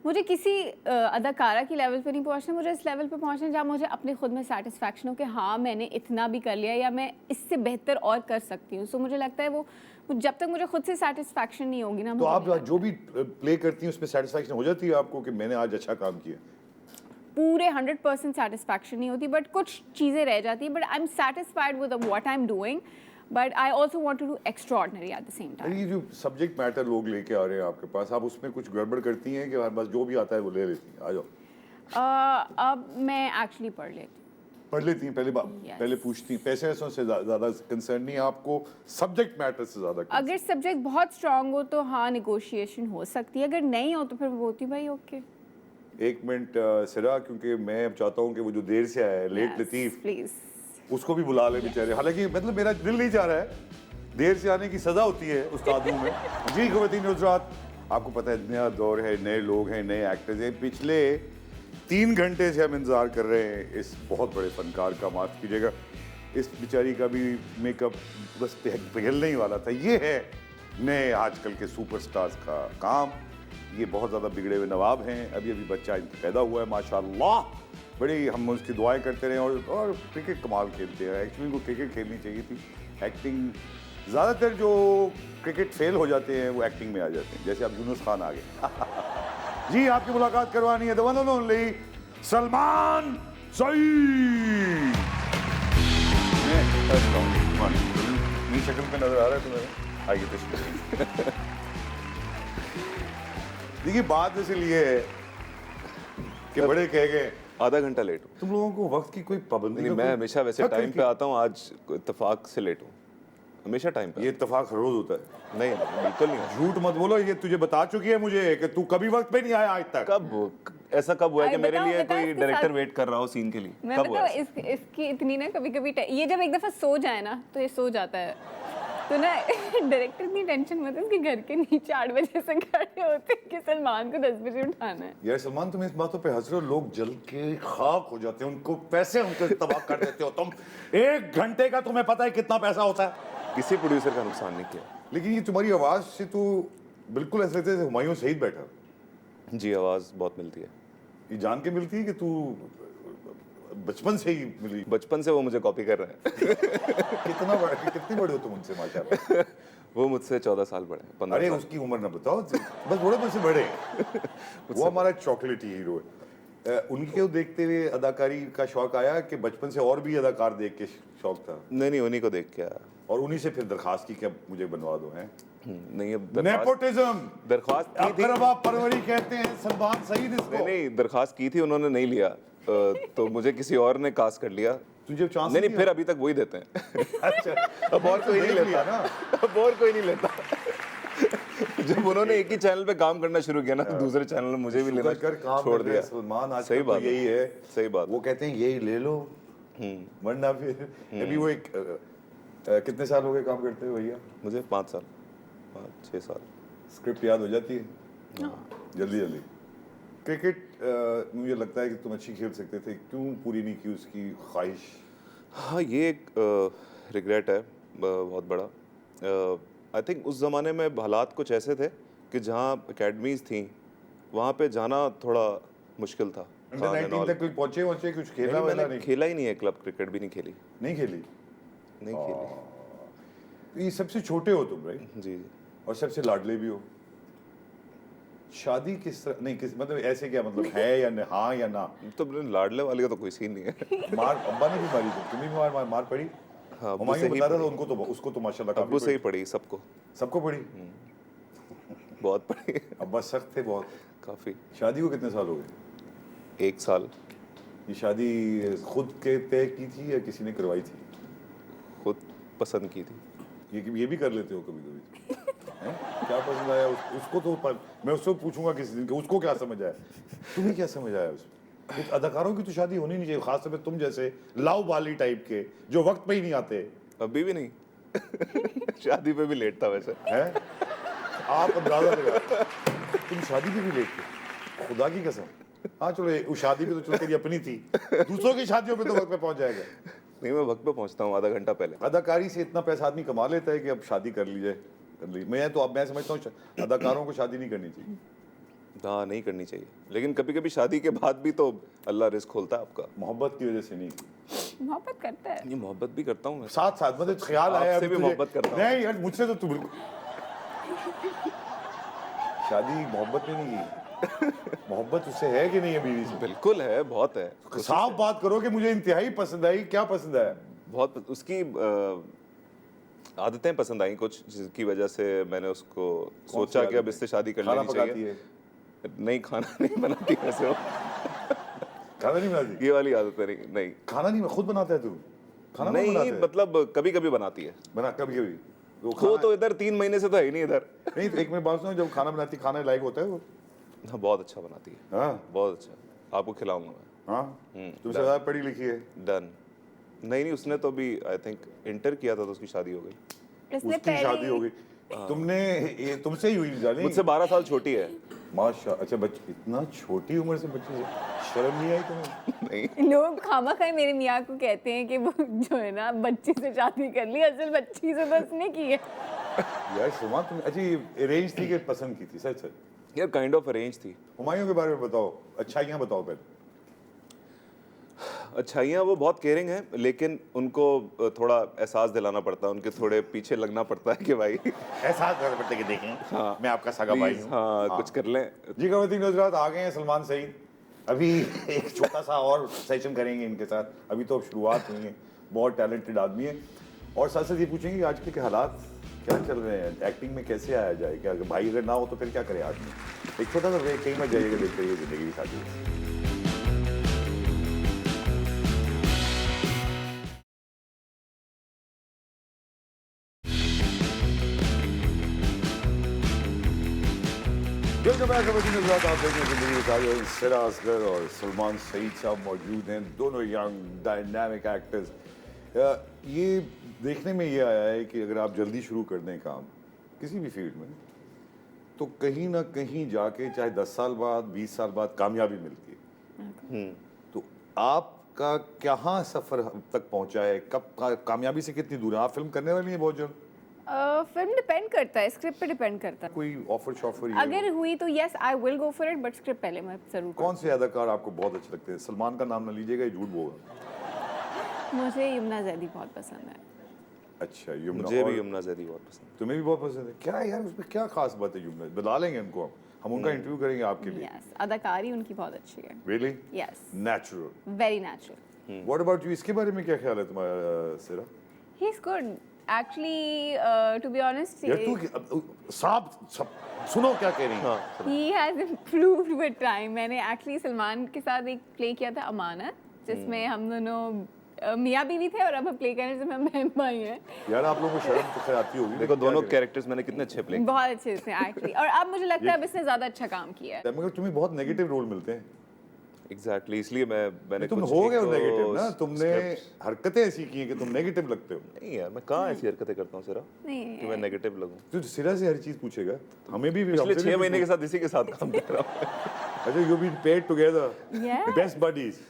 [SPEAKER 2] मुझे किसी अदाकारा की लेवल पे नहीं पहुंचना, मुझे इस लेवल पे पहुंचना जहाँ मुझे अपने खुद में सेटिस्फैक्शन हो कि हाँ मैंने इतना भी कर लिया या मैं इससे बेहतर और कर सकती हूँ। सो मुझे लगता है वो जब तक मुझे खुद से सेटिस्फैक्शन नहीं होगी ना,
[SPEAKER 1] तो
[SPEAKER 2] मुझे
[SPEAKER 1] आप
[SPEAKER 2] नहीं लगता।
[SPEAKER 1] जो भी प्ले करती हैं उसमें सेटिस्फैक्शन हो जाती है आपको कि मैंने आज अच्छा काम किया?
[SPEAKER 2] पूरे 100% सेटिस्फैक्शन नहीं होती, बट कुछ चीज़ें रह जाती है, but I am satisfied with what I am doing, but I also want to do extraordinary at the same
[SPEAKER 1] अरे
[SPEAKER 2] टाइम।
[SPEAKER 1] ये जो सब्जेक्ट मैटर लोग लेके आ रहे हैं आपके पास, आप उसमें कुछ गड़बड़ करती हैं कि यार बस जो भी आता है वो ले लेती हैं? आ जाओ।
[SPEAKER 2] अब मैं एक्चुअली पढ़ लेती हूँ।
[SPEAKER 1] पढ़ लेती हैं पहले
[SPEAKER 2] Yes.
[SPEAKER 1] पहले पूछती हैं, पैसे वैसों से ज्यादा कंसर्न नहीं है आपको, सब्जेक्ट मैटर से ज्यादा concern?
[SPEAKER 2] अगर सब्जेक्ट बहुत स्ट्रांग हो तो हाँ निगोशिएशन हो सकती है, अगर नहीं हो तो फिर वो बोलती भाई ओके।
[SPEAKER 1] एक मिनट सिरा, क्योंकि मैं अब चाहता हूँ कि वो जो देर से आया है लेट लतीफ,
[SPEAKER 2] प्लीज।
[SPEAKER 1] उसको भी बुला ले बेचारे। हालांकि मतलब मेरा दिल नहीं चाह रहा है, देर से आने की सजा होती है उस्तादों में। जी ख़वातीन हज़रात, आपको पता है नया दौर है, नए लोग हैं, नए एक्टर्स हैं। पिछले 3 घंटे से हम इंतज़ार कर रहे हैं इस बहुत बड़े फनकार का, माफ़ कीजिएगा, इस बेचारी का भी मेकअप बस पिघलने ही वाला था। ये है नए आजकल के सुपरस्टार्स का काम। ये बहुत ज़्यादा बिगड़े हुए नवाब हैं, अभी अभी बच्चा इनका पैदा हुआ है माशाल्लाह, बड़ी हम उसकी दुआएं करते रहे। और क्रिकेट कमाल खेलते हैं, एक्चुअली उनको क्रिकेट खेलनी चाहिए थी। एक्टिंग ज़्यादातर जो क्रिकेट फेल हो जाते हैं वो एक्टिंग में आ जाते हैं, जैसे अब यूनुस खान आ गए। जी आपकी मुलाकात करवानी है the one and only Salman Saeed. मेरी शक्ल पे नजर आ रहा है तुम्हें? आइए तशरीफ। देखिए बात इसलिए है कि बड़े कह गए
[SPEAKER 3] आधा घंटा लेट हूँ।
[SPEAKER 1] तुम लोगों को वक्त की कोई पाबंदी
[SPEAKER 3] नहीं,
[SPEAKER 1] का
[SPEAKER 3] मैं
[SPEAKER 1] कोई
[SPEAKER 3] हमेशा वैसे
[SPEAKER 1] शक्ल
[SPEAKER 3] टाइम
[SPEAKER 1] की-
[SPEAKER 3] पे आता हूँ, आज इत्तेफाक से लेट हूँ, हमेशा टाइम पे।
[SPEAKER 1] ये इत्तेफाक हर रोज होता है।
[SPEAKER 3] नहीं नहीं, बिल्कुल नहीं है।
[SPEAKER 1] झूठ मत बोलो, ये तुझे बता चुकी है मुझे कि तू कभी वक्त पे नहीं आया आज तक।
[SPEAKER 3] कब ऐसा कब हुआ है कि
[SPEAKER 2] अरे
[SPEAKER 3] मेरे
[SPEAKER 2] बताओ,
[SPEAKER 3] लिए
[SPEAKER 2] बताओ
[SPEAKER 3] कोई
[SPEAKER 2] इसके
[SPEAKER 3] डायरेक्टर
[SPEAKER 2] साथ-
[SPEAKER 3] वेट कर रहा हो सीन के लिए?
[SPEAKER 2] मैं
[SPEAKER 3] कब हुआ
[SPEAKER 2] बताऊँ
[SPEAKER 3] ऐसा?
[SPEAKER 2] इसकी इतनी ना कभी कभी ये जब एक दफ़ा सो जाए ना तो ये सो जाता है, तो ना डायरेक्टर की टेंशन मत है, उसके घर के नीचे 8 बजे से खड़े होते हैं कि सलमान को 10 बजे उठाना है।
[SPEAKER 1] यार सलमान, तुम इस बातों पे हंस रहे हो, लोग जल के खाक हो जाते हैं, उनको पैसे उनके तबाह कर देते हो तुम। 1 घंटे का तुम्हें पता है कितना पैसा होता है?
[SPEAKER 3] किसी प्रोड्यूसर का नुकसान नहीं किया।
[SPEAKER 1] लेकिन ये तुम्हारी आवाज से तो बिल्कुल ऐसे लगता है हुमायूं सईद बैठा।
[SPEAKER 3] जी, आवाज़ बहुत मिलती है।
[SPEAKER 1] ये जान के मिलती है कि तू बचपन से ही मिली?
[SPEAKER 3] बचपन से वो मुझे कॉपी कर रहा है।
[SPEAKER 1] कितनी बड़े हो तुम उनसे माशाल्लाह?
[SPEAKER 3] वो मुझसे 14 साल बड़े हैं, 15
[SPEAKER 1] अरे
[SPEAKER 3] साल।
[SPEAKER 1] उसकी उम्र ना बताओ, बस बड़े मुझसे बड़े हैं। वो हमारा चॉकलेटी हीरो है। उनके देखते हुए अदाकारी का शौक आया कि बचपन से और भी अदाकार देख के शौक था?
[SPEAKER 3] नहीं नहीं, उन्हीं को देख के आया।
[SPEAKER 1] और उन्हीं से फिर दरखास्त की कि अब मुझे बनवा दो, हैं?
[SPEAKER 3] नहीं, अब दरख्वास्त की थी।
[SPEAKER 1] अकरबा परवरी कहते हैं सलमान सईद इसको।
[SPEAKER 3] नहीं नहीं, दरख्वास्त की थी, उन्होंने नहीं लिया, तो मुझे किसी और ने कास्ट कर लिया।
[SPEAKER 1] तुझे चांस
[SPEAKER 3] नहीं नहीं, फिर अभी तक वही देते हैं।
[SPEAKER 1] अच्छा,
[SPEAKER 3] अब और कोई नहीं
[SPEAKER 1] देख
[SPEAKER 3] लेता
[SPEAKER 1] लिया ना।
[SPEAKER 3] अब और कोई नहीं लेता। जब उन्होंने एक ही चैनल पे काम करना शुरू किया ना, दूसरे चैनल ने मुझे भी लेना
[SPEAKER 1] कर काम
[SPEAKER 3] छोड़
[SPEAKER 1] कर रहे
[SPEAKER 3] दिया।
[SPEAKER 1] हैं सलमान, आज
[SPEAKER 3] सही
[SPEAKER 1] तो
[SPEAKER 3] बात
[SPEAKER 1] यही है।
[SPEAKER 3] सही बात।
[SPEAKER 1] वो कहते हैं यही ले लो, वरना फिर अभी वो एक कितने साल हो गए काम करते हुए भैया?
[SPEAKER 3] मुझे 5 साल 5-6 साल।
[SPEAKER 1] स्क्रिप्ट याद हो जाती है जल्दी जल्दी। क्रिकेट मुझे लगता है कि तुम अच्छी खेल सकते थे, क्यों पूरी नहीं की उसकी ख्वाहिश?
[SPEAKER 3] हाँ, ये एक रिग्रेट है बहुत बड़ा। आई थिंक उस ज़माने में हालात कुछ ऐसे थे कि जहाँ एकेडमीज़ थी वहाँ पे जाना थोड़ा मुश्किल था।
[SPEAKER 1] अंडर 19 तक कोई पहुंचे कुछ खेला
[SPEAKER 3] नहीं,
[SPEAKER 1] वाला
[SPEAKER 3] मैंने
[SPEAKER 1] नहीं?
[SPEAKER 3] खेला ही नहीं है, क्लब क्रिकेट भी नहीं खेली।
[SPEAKER 1] नहीं खेली?
[SPEAKER 3] नहीं खेली।
[SPEAKER 1] ये सबसे छोटे हो तुम, राइट?
[SPEAKER 3] जी जी।
[SPEAKER 1] और सबसे लाडले भी हो। शादी किस तरह, नहीं किस मतलब ऐसे क्या मतलब है या न, हाँ या ना?
[SPEAKER 3] तो लाडले वाले का तो कोई सीन नहीं है।
[SPEAKER 1] मार अब्बा ने भी मारी थी, तुम्हें भी मार पड़ी?
[SPEAKER 3] हाँ, अब्बू
[SPEAKER 1] हुमायूं
[SPEAKER 3] से ही
[SPEAKER 1] बता रहा था
[SPEAKER 3] पड़ी।
[SPEAKER 1] उनको, तो उसको तो माशाल्लाह
[SPEAKER 3] अब्बू
[SPEAKER 1] काफी
[SPEAKER 3] से ही
[SPEAKER 1] पड़ी।
[SPEAKER 3] पड़ी सबको।
[SPEAKER 1] सबको पड़ी?
[SPEAKER 3] बहुत पड़ी।
[SPEAKER 1] अब्बा सख्त थे बहुत।
[SPEAKER 3] काफ़ी।
[SPEAKER 1] शादी को कितने साल हो गए?
[SPEAKER 3] 1 साल।
[SPEAKER 1] ये शादी खुद के तय की थी या किसी ने करवाई थी?
[SPEAKER 3] खुद पसंद की थी।
[SPEAKER 1] ये भी कर लेते हो कभी कभी? क्या पसंद आया उसको तो मैं उससे पूछूंगा किसी दिन कि उसको क्या समझ आया, तुम्हें क्या समझ आया उसमें? कुछ अदाकारों की तो शादी होनी नहीं चाहिए, खासतौर पे तुम जैसे लाऊ बाली टाइप के जो वक्त पे ही नहीं आते।
[SPEAKER 3] अभी भी नहीं। शादी पे भी लेट था वैसे।
[SPEAKER 1] है आप अंदाजा लगा, तुम शादी पे भी लेट थे, खुदा की कसम। हाँ चलो, उस शादी पे तो चलो तेरी अपनी थी, दूसरों की शादियों पे तो वक्त पे पहुंच जाएगा।
[SPEAKER 3] नहीं, मैं वक्त पे पहुंचता हूँ आधा घंटा पहले।
[SPEAKER 1] अदाकारी से इतना पैसा आदमी कमा लेता है कि अब शादी कर लीजिए, कर ली। मैं समझता हूँ अदाकारों को शादी नहीं करनी चाहिए।
[SPEAKER 3] हाँ, नहीं करनी चाहिए, लेकिन कभी कभी शादी के बाद भी तो अल्लाह रिस्क खोलता है आपका।
[SPEAKER 1] मोहब्बत की वजह से नहीं,
[SPEAKER 2] मोहब्बत करता है।
[SPEAKER 3] ये मोहब्बत भी करता हूँ मैं।
[SPEAKER 1] साथ साथ मतलब ख्याल आया
[SPEAKER 3] आपसे
[SPEAKER 1] अभी
[SPEAKER 3] भी
[SPEAKER 1] तुझे-
[SPEAKER 3] मोहब्बत करता हूँ।
[SPEAKER 1] नहीं यार, मुझसे तो तू बिल्कुल शादी मोहब्बत में नहीं की। मोहब्बत उससे है कि नहीं है बीवी से?
[SPEAKER 3] बिल्कुल है, बहुत है।
[SPEAKER 1] साफ बात करो कि मुझे इंतहाई पसंद आई। क्या पसंद है?
[SPEAKER 3] बहुत उसकी आदतें पसंद आई कुछ, जिसकी वजह से मैंने उसको सोचा कि अब इससे शादी कर
[SPEAKER 1] खाना
[SPEAKER 3] लेनी
[SPEAKER 1] पकाती
[SPEAKER 3] चाहिए।
[SPEAKER 1] है?
[SPEAKER 3] नहीं, खाना नहीं बनाती वैसे वो।
[SPEAKER 1] खाना नहीं बनाती?
[SPEAKER 3] ये वाली आदतें नहीं।
[SPEAKER 1] खाना नहीं खुद बनाता है तू? खाना कौन
[SPEAKER 3] नहीं,
[SPEAKER 1] बनाता है?
[SPEAKER 3] मतलब कभी कभी बनाती है।
[SPEAKER 1] बना कभी कभी वो
[SPEAKER 3] वो
[SPEAKER 1] खाना
[SPEAKER 3] तो इधर 3 महीने से तो है ही नहीं इधर।
[SPEAKER 1] नहीं तो एक मिनट बात सुनो, जब खाना बनाती खाने लायक होता है वो?
[SPEAKER 3] हाँ, बहुत अच्छा बनाती है,
[SPEAKER 1] हाँ
[SPEAKER 3] बहुत अच्छा। आपको खिलाऊंगा मैं।
[SPEAKER 1] हाँ, तुमसे ज्यादा पढ़ी लिखी है।
[SPEAKER 3] डन। नहीं, उसने तो अभी आई थिंक इंटर किया था तो उसकी शादी हो गई।
[SPEAKER 2] इसने
[SPEAKER 1] उसकी शादी हो गई, तुमने ये तुमसे ही हुई जानी?
[SPEAKER 3] मुझसे 12 साल छोटी है।
[SPEAKER 1] माशा, अच्छा बच्चे इतना छोटी उम्र से बच्चे से शर्म नहीं आई तुम्हें?
[SPEAKER 3] नहीं,
[SPEAKER 2] लोग खामखा मेरे मियाँ को कहते हैं कि वो जो है ना बच्ची से शादी कर ली, असल बच्ची से तो उसने की है।
[SPEAKER 1] यार सुमा, तुम अच्छी अरेंज थी कि पसंद की थी? सच सच
[SPEAKER 3] यार काइंड ऑफ अरेंज थी।
[SPEAKER 1] हुमायूं के बारे में बताओ, अच्छाइयाँ बताओ पहले।
[SPEAKER 3] अच्छाइयाँ, वो बहुत केयरिंग है, लेकिन उनको थोड़ा एहसास दिलाना पड़ता है, उनके थोड़े पीछे लगना पड़ता है कि भाई
[SPEAKER 1] एहसास करना पड़ता है कि देखें
[SPEAKER 3] हाँ,
[SPEAKER 1] मैं आपका सगा भाई
[SPEAKER 3] प्लीज,
[SPEAKER 1] हूँ।
[SPEAKER 3] हाँ, कुछ कर लें।
[SPEAKER 1] जी खबरदार हजरात, आ गए हैं सलमान सईद। अभी एक छोटा सा और सेशन करेंगे इनके साथ, अभी तो शुरुआत हुई है। बहुत टैलेंटेड आदमी है, और साथ साथ ये पूछेंगे कि आज के हालात क्या चल रहे हैं, एक्टिंग में कैसे आया जाए, क्या भाई अगर ना हो तो फिर क्या करे आदमी। एक छोटा सा ब्रेक, कहीं मत जाइएगा, देखते रहिए जिंदगी की शादी। वेलकम बैक हजरात, आप देख रहे हैं जिंदगी की शादी। सिरा असगर और सलमान सईद साहब मौजूद हैं, दोनों यंग डायनामिक एक्टर्स। ये देखने में ये आया है कि अगर आप जल्दी शुरू कर दें काम किसी भी फील्ड में, तो कहीं ना कहीं जाके चाहे 10 साल बाद 20 साल बाद कामयाबी मिलती है। तो आपका कहाँ सफ़र अब तक पहुँचा है, कब कामयाबी से कितनी दूर है? आप फिल्म करने वाली हैं बहुत जल्द?
[SPEAKER 2] फिल्म डिपेंड करता है, स्क्रिप्ट पे डिपेंड करता है।
[SPEAKER 1] कोई ऑफर शॉफर?
[SPEAKER 2] अगर हुई तो yes I will go for it, but script पहले मैं जरूर
[SPEAKER 1] कौन से अदाकार आपको बहुत अच्छे लगते हैं? सलमान का नाम ना लीजिएगा, ये झूठ बोलगा।
[SPEAKER 2] करूँ। मुझे यमुना जैदी बहुत पसंद है।
[SPEAKER 1] अच्छा, यमुना।
[SPEAKER 3] मुझे भी
[SPEAKER 1] और
[SPEAKER 3] यमुना जैदी बहुत पसंद है।
[SPEAKER 1] तुम्हें भी बहुत पसंद है? क्या यार उसमें क्या खास बात है यमुना? बता लेंगे उनको, हम उनका इंटरव्यू करेंगे आपके लिए।
[SPEAKER 2] यस, अदाकारी उनकी बहुत अच्छी है।
[SPEAKER 1] Really?
[SPEAKER 2] Yes,
[SPEAKER 1] natural.
[SPEAKER 2] Very natural.
[SPEAKER 1] What about you? इसके बारे में क्या ख्याल है तुम्हारा Sira?
[SPEAKER 2] He is good actually, to be honest.
[SPEAKER 1] यार तू साफ सुनो क्या कह रही है। हाँ।
[SPEAKER 2] He has improved with time. मैंने एक्चुअली सलमान के साथ एक प्ले किया था अमानत, जिसमें हम दोनों मियाँ बीवी थे, और अब हम प्ले करने जिसमें हम बहन भाई हैं।
[SPEAKER 1] यार आप लोगों को शर्म तो खैर आती होगी।
[SPEAKER 3] देखो दोनों कैरेक्टर्स मैंने कितने अच्छे प्ले
[SPEAKER 2] बहुत अच्छे थे एक्चुअली, और अब मुझे लगता है अब इसने ज्यादा अच्छा काम किया है।
[SPEAKER 1] मगर तुम्हें बहुत नेगेटिव रोल मिलते हैं।
[SPEAKER 3] एग्जैक्टली, इसलिए मैंने
[SPEAKER 1] तुम
[SPEAKER 3] कुछ
[SPEAKER 1] हो गए
[SPEAKER 3] एक
[SPEAKER 1] हो
[SPEAKER 3] दो
[SPEAKER 1] नेगेटिव ना, तुमने
[SPEAKER 3] scripts-
[SPEAKER 1] हरकतें ऐसी की हैं कि तुम नेगेटिव लगते हो।
[SPEAKER 3] नहीं यार, मैं कहाँ ऐसी हरकतें करता हूँ सिरा
[SPEAKER 2] नहीं,
[SPEAKER 3] कि मैं नेगेटिव लगूँ।
[SPEAKER 1] तो सिरा से हर चीज पूछेगा, हमें भी
[SPEAKER 3] पिछले
[SPEAKER 1] हमसे भी
[SPEAKER 3] 6 महीने के
[SPEAKER 1] पूछो।
[SPEAKER 3] साथ इसी के साथ काम कर रहा हूँ।
[SPEAKER 1] अच्छा, you been paid together,
[SPEAKER 2] Yeah.
[SPEAKER 1] Best buddies.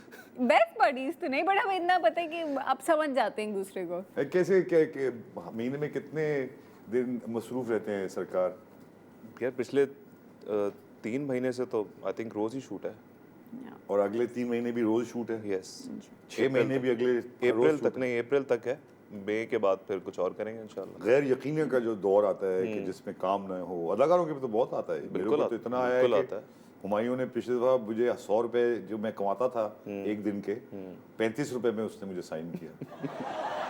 [SPEAKER 2] Best buddies तो नहीं, बट हम इतना पता है कि आप समझ जाते हैं एक दूसरे को।
[SPEAKER 1] कैसे महीने में कितने दिन मसरूफ रहते हैं सरकार?
[SPEAKER 3] यार पिछले 3 महीने से तो I think rose he shoot है।
[SPEAKER 1] और अगले 3 महीने भी रोज शूट है?
[SPEAKER 3] यस,
[SPEAKER 1] 6 महीने भी अगले
[SPEAKER 3] अप्रैल तक नहीं, अप्रैल तक है। मई के बाद फिर कुछ और करेंगे इंशाल्लाह।
[SPEAKER 1] गैर यकीनी का जो दौर आता है कि जिसमें काम न हो, अदाकारों के भी तो बहुत आता है। मेरे
[SPEAKER 3] बिल्कुल
[SPEAKER 1] को तो इतना आया
[SPEAKER 3] बिल्कुल
[SPEAKER 1] है
[SPEAKER 3] आता
[SPEAKER 1] कि
[SPEAKER 3] है।
[SPEAKER 1] हुमायूं ने पिछले दफा मुझे 100 रुपए जो मैं कमाता था एक दिन के, 35 रुपए में उसने मुझे साइन किया।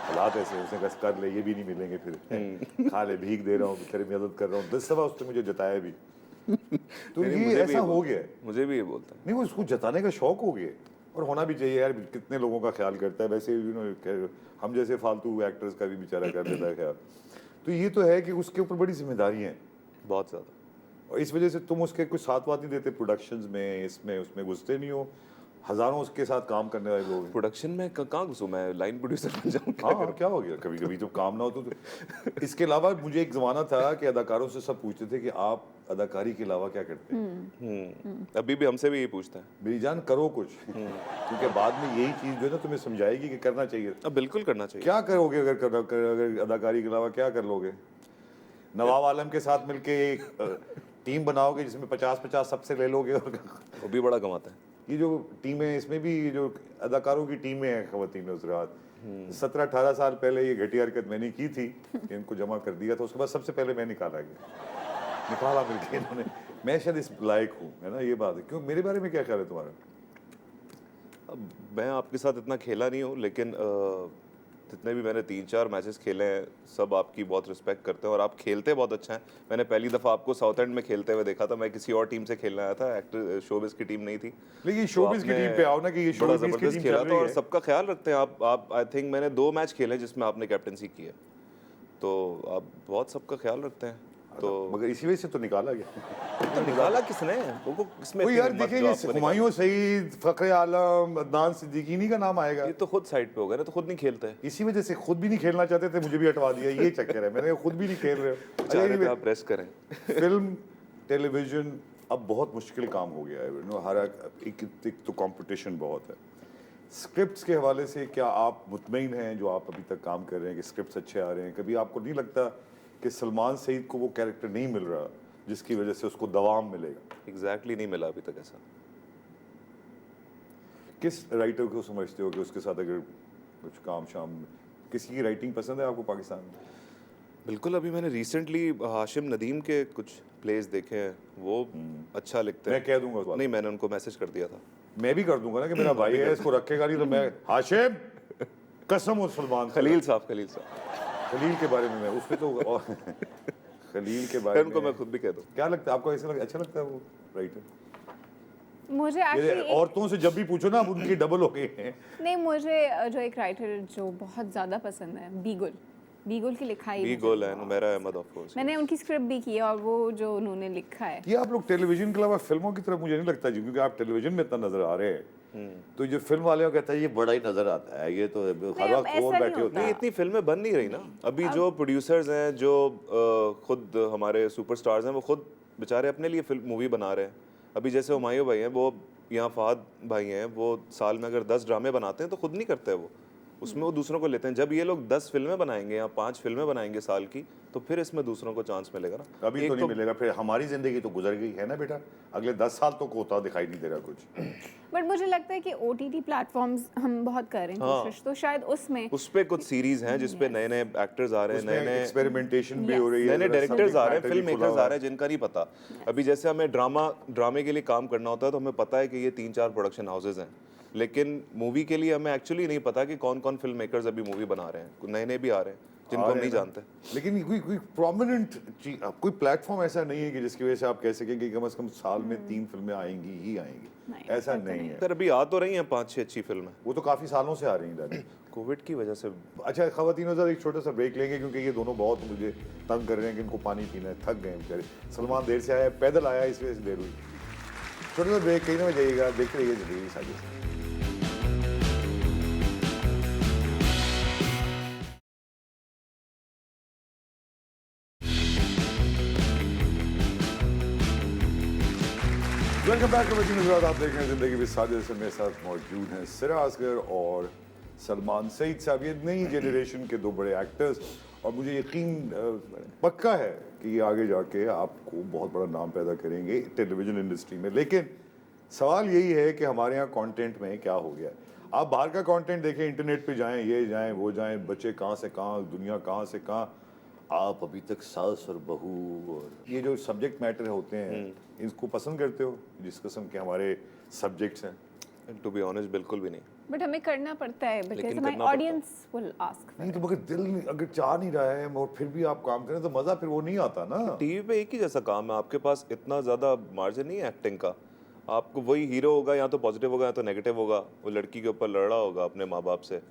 [SPEAKER 1] हालात ऐसे, उसने कहा कर ले, ये भी नहीं मिलेंगे फिर, खा ले, भीख दे रहा हूँ, तेरी मदद कर रहा हूँ। 10 दफा उसने मुझे जताया भी। तो
[SPEAKER 3] नहीं,
[SPEAKER 1] ये
[SPEAKER 3] मुझे भी
[SPEAKER 1] ऐसा हो गया है।
[SPEAKER 3] मुझे भी ये बोलता है।
[SPEAKER 1] नहीं, वो उसको जताने का शौक हो गया, और होना भी चाहिए यार। कितने लोगों का ख्याल करता है वैसे, यू नो, हम जैसे फालतू एक्टर्स का भी बेचारा कर लेता है ख्याल। तो ये तो है कि उसके ऊपर बड़ी जिम्मेदारी है
[SPEAKER 3] बहुत ज़्यादा।
[SPEAKER 1] और इस वजह से तुम उसके कुछ साथ बात नहीं देते प्रोडक्शंस में, इसमें उसमें घुसते नहीं हो, हजारों उसके साथ काम करने वाले लोग हैं।
[SPEAKER 3] प्रोडक्शन में कहाँ घुसूँ मैं, लाइन प्रोड्यूसर बन जाऊँ?
[SPEAKER 1] हाँ, क्या हो गया, कभी कभी जब काम ना हो तो इसके अलावा मुझे एक जमाना था कि अदाकारों से सब पूछते थे कि आप अदाकारी के अलावा क्या करते हैं।
[SPEAKER 3] अभी भी हमसे भी यही पूछता है।
[SPEAKER 1] मेरी जान करो कुछ, क्योंकि बाद में यही चीज जो है ना तुम्हें समझाएगी कि करना चाहिए।
[SPEAKER 3] अब बिल्कुल करना चाहिए।
[SPEAKER 1] क्या करोगे अगर अदाकारी के अलावा क्या कर लोगे? नवाब आलम के साथ मिलके एक टीम बनाओगे जिसमें 50-50 सबसे ले लोगे और
[SPEAKER 3] वो भी बड़ा कमाता है।
[SPEAKER 1] ये जो टीमें, इसमें भी जो अदाकारों की टीमें हैं ख़वातीन हज़रात, 17-18 साल पहले ये घटिया हरकत मैंने की थी कि इनको जमा कर दिया था। उसके बाद सबसे पहले मैं निकाला मिलके इन्होंने। मैं शायद इस लायक हूँ, है ना, ये बात है। क्यों, मेरे बारे में क्या ख्याल है तुम्हारा?
[SPEAKER 3] अब मैं आपके साथ इतना खेला नहीं हूँ, लेकिन जितने भी मैंने 3-4 मैचेस खेले हैं सब आपकी बहुत रिस्पेक्ट करते हैं और आप खेलते बहुत अच्छा है। मैंने पहली दफ़ा आपको साउथ एंड में खेलते हुए देखा था। मैं किसी और टीम से खेलने आया था, एक्टर शोबिस की टीम नहीं थी।
[SPEAKER 1] लेकिन शोबिस की टीम पे आओ ना, कि ये
[SPEAKER 3] बड़ा
[SPEAKER 1] शोबिस की
[SPEAKER 3] ज़बरदस्त
[SPEAKER 1] टीम
[SPEAKER 3] खेला
[SPEAKER 1] चल
[SPEAKER 3] था
[SPEAKER 1] रही
[SPEAKER 3] और
[SPEAKER 1] है।
[SPEAKER 3] सबका ख्याल रखते हैं आप। आई थिंक मैंने 2 मैच खेले जिसमें आपने कैप्टनसी की है, तो आप बहुत सबका ख्याल रखते हैं। तो
[SPEAKER 1] मगर इसी वजह से तो निकाला गया।
[SPEAKER 3] तो निकाला किसने? वो किसमें
[SPEAKER 1] वो
[SPEAKER 3] इतनी
[SPEAKER 1] यार
[SPEAKER 3] हिम्मत जो
[SPEAKER 1] देखेंगे,
[SPEAKER 3] आपको निकाला?
[SPEAKER 1] हुमायूं सईद, फखरे आलम, अदनान सिद्दीकी इन्हीं का नाम आएगा।
[SPEAKER 3] ये तो खुद साइड पे हो गए ना, तो खुद नहीं खेलते हैं।
[SPEAKER 1] इसी वजह से खुद भी नहीं खेलना चाहते थे, मुझे भी हटवा दिया। ये चक्कर है, मैंने कहा खुद भी नहीं खेल रहे हो।
[SPEAKER 3] चाह रहे थे आप रेस्ट करें।
[SPEAKER 1] फिल्म, टेलीविजन अब बहुत मुश्किल काम हो गया है। हर एक तो कंपटीशन बहुत है। स्क्रिप्ट्स के हवाले से क्या आप मुतमईन हैं जो आप अभी तक काम कर रहे हैं कि स्क्रिप्ट्स अच्छे आ रहे हैं? कभी आपको नहीं लगता कि सलमान सईद को वो कैरेक्टर नहीं मिल रहा जिसकी वजह से उसको दवाम मिलेगा?
[SPEAKER 3] एग्जैक्टली नहीं मिला अभी तक ऐसा।
[SPEAKER 1] किस राइटर को समझते हो कि उसके साथ अगर कुछ काम शाम, किसी की राइटिंग पसंद है आपको पाकिस्तान में?
[SPEAKER 3] बिल्कुल, अभी मैंने रिसेंटली हाशिम नदीम के कुछ प्लेस देखे हैं, वो अच्छा लिखते हैं।
[SPEAKER 1] मैं कह दूंगा उस बात।
[SPEAKER 3] नहीं, मैंने उनको मैसेज कर दिया था।
[SPEAKER 1] मैं भी कर दूंगा ना कि मेरा भाई है, इसको रखेगा नहीं तो मैं हाशिम कसम हो सलमान
[SPEAKER 3] खलील साहब
[SPEAKER 1] खलील के बारे में मैं उसमें तो खलील के बारे
[SPEAKER 3] उनको
[SPEAKER 1] में
[SPEAKER 3] मैं खुद भी कह दूँ।
[SPEAKER 1] क्या लगता है आपको? ऐसा अच्छा लगता है वो राइटर?
[SPEAKER 2] मुझे
[SPEAKER 1] ये
[SPEAKER 2] एक्चुअली
[SPEAKER 1] औरतों से जब भी पूछो ना, अब उनकी डबल हो गए हैं।
[SPEAKER 2] नहीं, मुझे जो एक राइटर जो बहुत ज़्यादा पसंद है, बीगुल की लिखाई
[SPEAKER 3] बी
[SPEAKER 2] मुझे
[SPEAKER 3] गोल है, नुमेरा अहमद ऑफ कोर्स।
[SPEAKER 2] मैंने उनकी स्क्रिप्ट भी की है और वो जो उन्होंने लिखा है।
[SPEAKER 1] ये आप लोग टेलीविजन के अलावा फिल्मों की तरफ मुझे नहीं लगता जी, क्योंकि आप टेलीविजन में इतना नजर आ रहे हैं, तो जो फिल्म वाले को कहता है ये बड़ा ही नजर आता है, ये तो हर
[SPEAKER 2] अब
[SPEAKER 1] वक्त
[SPEAKER 2] ऐसा
[SPEAKER 1] और
[SPEAKER 2] नहीं
[SPEAKER 1] बैठे होते
[SPEAKER 2] होता।
[SPEAKER 1] हैं।
[SPEAKER 3] नहीं, इतनी फिल्में बन नहीं रही ना अभी। जो प्रोड्यूसर्स हैं, जो खुद हमारे सुपरस्टार्स हैं, वो खुद बेचारे अपने लिए फिल्म मूवी बना रहे हैं। अभी जैसे हुमायूं भाई हैं, वो यहाँ फहद भाई हैं, वो साल में अगर 10 ड्रामे बनाते हैं तो खुद नहीं करते वो, उसमें वो दूसरों को लेते हैं। जब ये लोग 10 फिल्में बनाएंगे या 5 फिल्में बनाएंगे साल की, तो फिर इसमें दूसरों को चांस मिलेगा ना।
[SPEAKER 1] अभी तो नहीं मिलेगा, फिर हमारी जिंदगी तो गुजर गई है ना बेटा, अगले 10 साल तो होता दिखाई नहीं दे रहा कुछ।
[SPEAKER 2] बट मुझे लगता है कि OTT प्लेटफॉर्म्स हम बहुत कर रहे हैं कोशिश, तो शायद उसमें
[SPEAKER 3] उस पे कुछ सीरीज हैं जिस पे नए नए एक्टर्स आ रहे हैं, नए नए
[SPEAKER 1] एक्सपेरिमेंटेशन भी हो रही है,
[SPEAKER 3] नए नए
[SPEAKER 1] जरा
[SPEAKER 3] डायरेक्टर्स आ रहे हैं,
[SPEAKER 1] subject
[SPEAKER 3] फिल्म
[SPEAKER 1] matter भी
[SPEAKER 3] मेकर्स
[SPEAKER 1] खुला
[SPEAKER 3] आ रहे हैं जिनका नहीं पता। अभी जैसे हमें ड्रामे के लिए काम करना होता है तो हमें पता है कि ये 3-4 प्रोडक्शन हाउसेज हैं, लेकिन मूवी के लिए हमें एक्चुअली नहीं पता कि कौन कौन फिल्म मेकर्स अभी मूवी बना रहे हैं। नए नए भी आ रहे हैं जिनको हम नहीं जानते।
[SPEAKER 1] लेकिन कोई प्रोमिनेंट कोई प्लेटफॉर्म ऐसा नहीं है कि जिसकी वजह से आप कह सकें कि कम से कम साल में 3 फिल्में आएंगी ही आएंगी,
[SPEAKER 2] नहीं,
[SPEAKER 1] ऐसा नहीं है।
[SPEAKER 3] सर अभी आ तो रही हैं 5-6 अच्छी फिल्में,
[SPEAKER 1] वो तो काफी सालों से आ रही हैं।
[SPEAKER 3] कोविड की वजह से।
[SPEAKER 1] अच्छा ख़वातीन हज़रात, एक छोटा सा ब्रेक लेंगे क्योंकि ये दोनों बहुत मुझे तंग कर रहे हैं कि इनको पानी पीना है, थक गए हैं बेचारे। सलमान देर से आया, पैदल आया, इस वजह से देर हुई। छोटा सा ब्रेक, कहीं ना जाइएगा, देखते रहिए ज़िंदगी की साजिश। वेलकम बैक टू ख़वातीन हज़रात, आप देख रहे हैं ज़िंदगी की साजिश से। मेरे साथ मौजूद हैं सिरा असगर और सलमान सईद साहब, ये नई जनरेशन के 2 बड़े एक्टर्स, और मुझे यकीन पक्का है कि ये आगे जाके आपको बहुत बड़ा नाम पैदा करेंगे टेलीविज़न इंडस्ट्री में। लेकिन सवाल यही है कि हमारे यहाँ कंटेंट में क्या हो गया। आप बाहर का कंटेंट देखें, इंटरनेट पे जाएं, ये जाएं वो जाएं, बच्चे कहाँ से कहाँ, दुनिया कहाँ से कहाँ, आप अभी तक सास और बहू और ये जो सब्जेक्ट मैटर होते हैं, इसको पसंद करते हो जिस किस्म के हमारे सब्जेक्ट्स हैं?
[SPEAKER 3] टू बी ऑनेस्ट बिल्कुल भी नहीं।
[SPEAKER 2] बट हमें करना पड़ता है बिकॉज़
[SPEAKER 3] लेकिन
[SPEAKER 2] माय
[SPEAKER 3] करना पड़ता है।
[SPEAKER 2] Audience will ask.
[SPEAKER 1] नहीं तो मगर दिल नहीं, अगर चाह नहीं रहा है और फिर भी आप काम करें तो मज़ा फिर वो नहीं आता ना।
[SPEAKER 3] टीवी पे एक ही जैसा काम है, आपके पास इतना ज़्यादा मार्जिन नहीं है एक्टिंग का। आपको वही हीरो होगा, या तो पॉजिटिव होगा या तो नेगेटिव होगा, वो लड़की के ऊपर लड़ रहा होगा अपने माँ बाप से,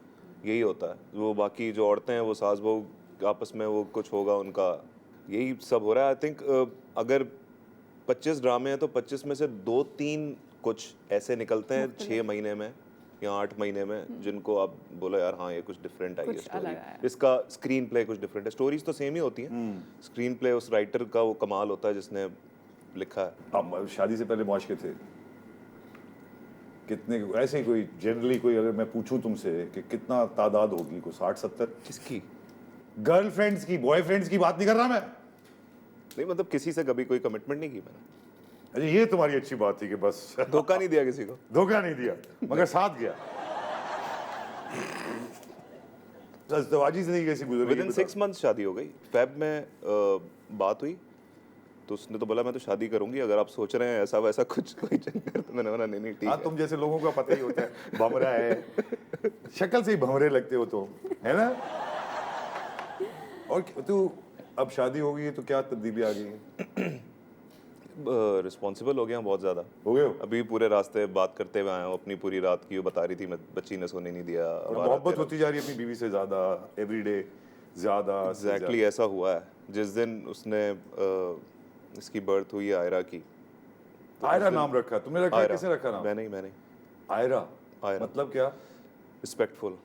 [SPEAKER 3] यही होता है। वो बाकी जो औरतें हैं वो सास बहू आपस में वो कुछ होगा उनका, यही सब हो रहा है। आई थिंक अगर 25 ड्रामे हैं तो 25 में से 2-3 कुछ ऐसे निकलते हैं 6 महीने में या 8 महीने में जिनको आप बोलो यार हाँ ये कुछ डिफरेंट आई है
[SPEAKER 2] कुछ अलग आया।
[SPEAKER 3] स्टोरी, इसका स्क्रीन प्ले कुछ डिफरेंट है। स्टोरीज तो सेम ही होती हैं, स्क्रीन प्ले उस राइटर का वो कमाल होता है जिसने लिखा है।
[SPEAKER 1] आप शादी से पहले मौज के थे कितने? ऐसे ही कोई जनरली कोई अगर मैं पूछूं तुमसे कि कितना तादाद होगी, कोई 60-70?
[SPEAKER 3] किसकी?
[SPEAKER 1] गर्लफ्रेंड्स की, बॉयफ्रेंड्स की बात नहीं कर रहा मैं।
[SPEAKER 3] नहीं मतलब किसी से कभी कोई कमिटमेंट नहीं की मैंने,
[SPEAKER 1] अच्छा ये तुम्हारी अच्छी बात थी कि बस
[SPEAKER 3] धोखा नहीं दिया किसी को।
[SPEAKER 1] धोखा नहीं दिया मगर साथ गया। अज़दवाजी जिंदगी कैसी गुजरी?
[SPEAKER 3] विद इन 6 मंथ्स शादी हो गई। फेब में बात हुई तो उसने तो बोला मैं तो शादी करूंगी, अगर आप सोच रहे हैं ऐसा वैसा कुछ कोई चक्कर, तो मैंने बोला नहीं ठीक
[SPEAKER 1] हाँ
[SPEAKER 3] है।
[SPEAKER 1] तुम जैसे लोगों का पता ही होता है, भंवरा है, शक्ल से ही भंवरे लगते हो तुम, है ना? और तू अब शादी हो गई है तो क्या तब्दीली आ गई है?
[SPEAKER 3] रिस्पॉन्सिबल हो गया हूँ बहुत ज़्यादा।
[SPEAKER 1] हो गए हो?
[SPEAKER 3] अभी पूरे रास्ते बात करते हुए आया हूँ, अपनी पूरी रात की वो बता रही थी मैं बच्ची ने सोने नहीं दिया।
[SPEAKER 1] और मोहब्बत होती जा रही है अपनी बीवी से ज्यादा, एवरीडे ज्यादा से
[SPEAKER 3] एग्जैक्टली ऐसा हुआ है। जिस दिन उसने इसकी बर्थ हुई आयरा की,
[SPEAKER 1] ज्यादा। आयरा नाम रखा तुमने? रखा?
[SPEAKER 3] आयरा।
[SPEAKER 1] किसने रखा नाम?
[SPEAKER 3] मैंने
[SPEAKER 1] आयरा।
[SPEAKER 3] आयरा।
[SPEAKER 1] मतलब क्या?
[SPEAKER 3] रिस्पेक्टफुल।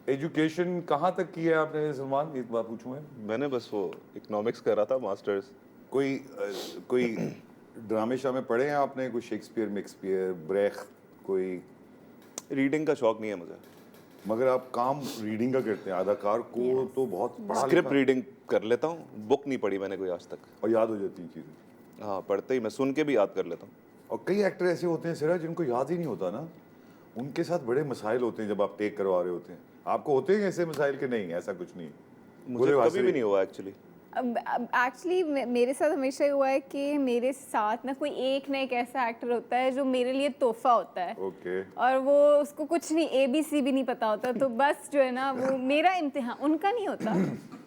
[SPEAKER 1] एजुकेशन कहाँ तक की है आपने सलमान, एक बात पूछूं मैं?
[SPEAKER 3] मैंने बस वो इकोनॉमिक्स करा था मास्टर्स।
[SPEAKER 1] कोई ड्रामे शामे पढ़े हैं आपने? कोई शेक्सपियर, मिक्सपियर, ब्रेख्त? कोई?
[SPEAKER 3] रीडिंग का शौक नहीं है मुझे,
[SPEAKER 1] मगर आप काम रीडिंग का करते हैं। अदाकार को तो बहुत पढ़ा
[SPEAKER 3] स्क्रिप्ट
[SPEAKER 1] लिखा
[SPEAKER 3] रीडिंग कर लेता हूँ, बुक नहीं पढ़ी मैंने कोई आज तक।
[SPEAKER 1] और याद हो जाती हैं चीज़ें।
[SPEAKER 3] हाँ पढ़ते ही मैं सुन के भी याद कर लेता हूँ।
[SPEAKER 1] और कई एक्टर ऐसे होते हैं सिरा जिनको याद ही नहीं होता ना, उनके साथ बड़े मसाइल होते हैं जब आप टेक करवा रहे होते हैं। आपको होते हैं ऐसे मसाइल के? नहीं, ऐसा कुछ नहीं।
[SPEAKER 3] मुझे कभी भी नहीं हुआ एक्चुअली।
[SPEAKER 2] अब एक्चुअली मेरे साथ हमेशा ये हुआ है कि मेरे साथ ना कोई एक ना एक ऐसा एक्टर होता है जो मेरे लिए तोहफा होता है।
[SPEAKER 1] ओके।
[SPEAKER 2] और वो उसको कुछ नहीं ABC भी नहीं पता होता, तो बस जो है ना वो मेरा इम्तिहान, उनका नहीं होता,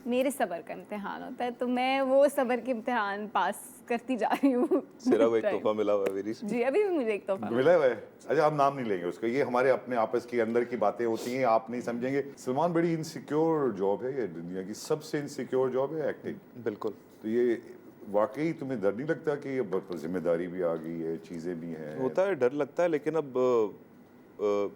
[SPEAKER 2] मेरे सब्र का इम्तिहान होता है। तो मैं वो सब्र के इम्तिहान पास करती जा रही हूँ।
[SPEAKER 3] सिरा को एक तोहफा मिला हुआ है मेरी से।
[SPEAKER 2] जी अभी भी मुझे एक तोहफा
[SPEAKER 1] मिला हुआ है? अच्छा आप नाम नहीं लेंगे उसका, ये हमारे अपने आपस के अंदर की बातें होती हैं, आप नहीं समझेंगे। सलमान, बड़ी इनसिक्योर जॉब है ये, दुनिया की सबसे इनसिक्योर जॉब है एक्टिंग।
[SPEAKER 3] बिल्कुल।
[SPEAKER 1] तो ये वाकई तुम्हें डर नहीं लगता कि अब जिम्मेदारी भी आ गई है, चीज़ें भी हैं?
[SPEAKER 3] होता है, डर लगता है, लेकिन अब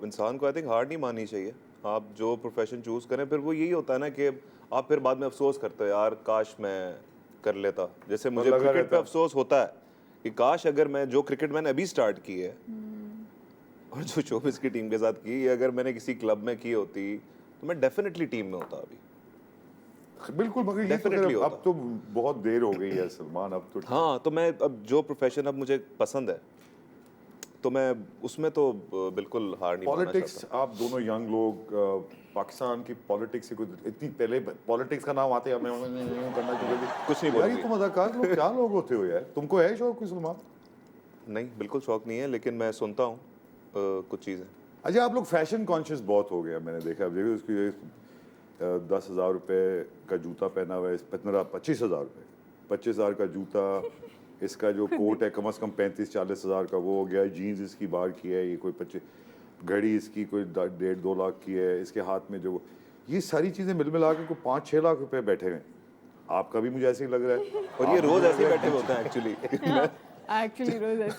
[SPEAKER 3] इंसान को आई थिंक हार नहीं माननी चाहिए। आप जो प्रोफेशन चूज करें फिर वो यही होता है ना कि आप फिर बाद में अफसोस करते हो यार काश मैं कर लेता। जैसे मुझे
[SPEAKER 1] लगा
[SPEAKER 3] क्रिकेट पे
[SPEAKER 1] रहता।
[SPEAKER 3] अफसोस होता है कि काश अगर मैं जो क्रिकेट मैंने अभी स्टार्ट की है और जो शोबिस की टीम के साथ की, ये अगर मैंने किसी क्लब में की होती तो मैं डेफिनेटली टीम में होता अभी।
[SPEAKER 1] बिल्कुल, मगर ये तो
[SPEAKER 3] Definitely
[SPEAKER 1] अब तो बहुत देर हो गई है सलमान, अब तो
[SPEAKER 3] हाँ, तो मैं अब जो प्रोफेशन अब मुझे पसंद है तो मैं उसमें तो बिल्कुल हार नहीं मानना
[SPEAKER 1] पॉलिटिक्स।
[SPEAKER 3] चाहता।
[SPEAKER 1] आप दोनों यंग लोग पाकिस्तान की पॉलिटिक्स से कुछ इतनी पहले पॉलिटिक्स का नाम आते हैं हमें नहीं करना चाहिए,
[SPEAKER 3] कुछ नहीं
[SPEAKER 1] यार ये
[SPEAKER 3] बोलूंगी।
[SPEAKER 1] तुम अदाकार लोग क्या लोग होते हो यार? तुमको है शौक कोई सलमान?
[SPEAKER 3] नहीं, बिल्कुल शौक नहीं है, लेकिन मैं सुनता हूँ कुछ चीज़ें।
[SPEAKER 1] अच्छा आप लोग फैशन कॉन्शियस बहुत हो गया, मैंने देखा। अब देखिए उसकी 10,000 रुपये का जूता पहना हुआ है, 25,000 रुपये, 25,000 का जूता, इसका जो कोट है कम से कम 35-40 हज़ार का वो हो गया, जीन्स इसकी बाहर की है, ये कोई 25, घड़ी इसकी कोई 1.5-2 लाख की है, इसके हाथ में जो ये सारी चीज़ें मिल मिला के कोई 5-6 लाख रुपए बैठे हुए हैं। आपका भी मुझे ऐसे ही लग रहा है।
[SPEAKER 3] और ये रोज ऐसे ही बैठे हुए होते हैं एक्चुअली।
[SPEAKER 2] एक्चुअली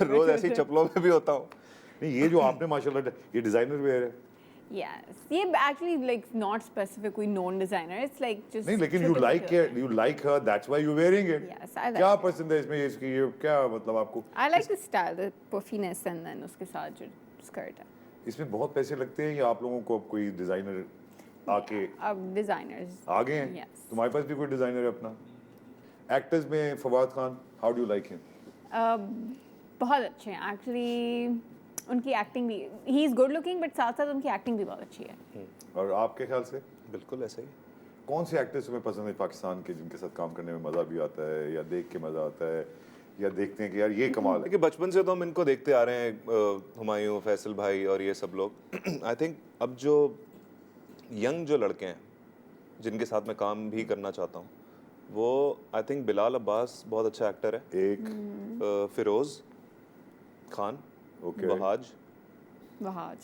[SPEAKER 3] रोज ऐसे ही चप्पलों में भी होता हूँ।
[SPEAKER 1] नहीं, ये जो आपने माशाल्लाह, ये डिज़ाइनर वेयर है।
[SPEAKER 2] Yes, ये actually like not specific कोई known designer. It's like just.
[SPEAKER 1] नहीं, लेकिन you like her, that's why you wearing it.
[SPEAKER 2] Yes, I like
[SPEAKER 1] क्या
[SPEAKER 2] it.
[SPEAKER 1] पसंद है इसमें, इसकी ये क्या मतलब आपको?
[SPEAKER 2] I like the style, the puffiness, and then उसके साथ जो skirt है.
[SPEAKER 1] इसमें बहुत पैसे लगते हैं या आप लोगों को अब कोई डिज़ाइनर आके
[SPEAKER 2] अब designers.
[SPEAKER 1] आ गए हैं?
[SPEAKER 2] Yes.
[SPEAKER 1] तुम्हारे पास भी कोई डिज़ाइनर है अपना? एक्टर्स में Fawad Khan, how do you like him?
[SPEAKER 2] बहुत अच्छे हैं actually. उनकी एक्टिंग भी, ही इज गुड लुकिंग, बट साथ साथ उनकी एक्टिंग भी बहुत अच्छी है।
[SPEAKER 1] और आपके ख्याल से
[SPEAKER 3] बिल्कुल ऐसे ही।
[SPEAKER 1] कौन से एक्टर्स तुम्हें पसंद है पाकिस्तान के जिनके साथ काम करने में मज़ा भी आता है, या देख के मज़ा आता है, या देखते हैं कि यार ये कमाल है?
[SPEAKER 3] देखिए बचपन से तो हम इनको देखते आ रहे हैं, हुमायूं, फैसल भाई और ये सब लोग। आई थिंक अब जो यंग जो लड़के हैं जिनके साथ मैं काम भी करना चाहता हूँ, वो आई थिंक बिलाल अब्बास बहुत अच्छा एक्टर है,
[SPEAKER 1] एक
[SPEAKER 3] फिरोज खान,
[SPEAKER 1] ओके,
[SPEAKER 3] वहाज,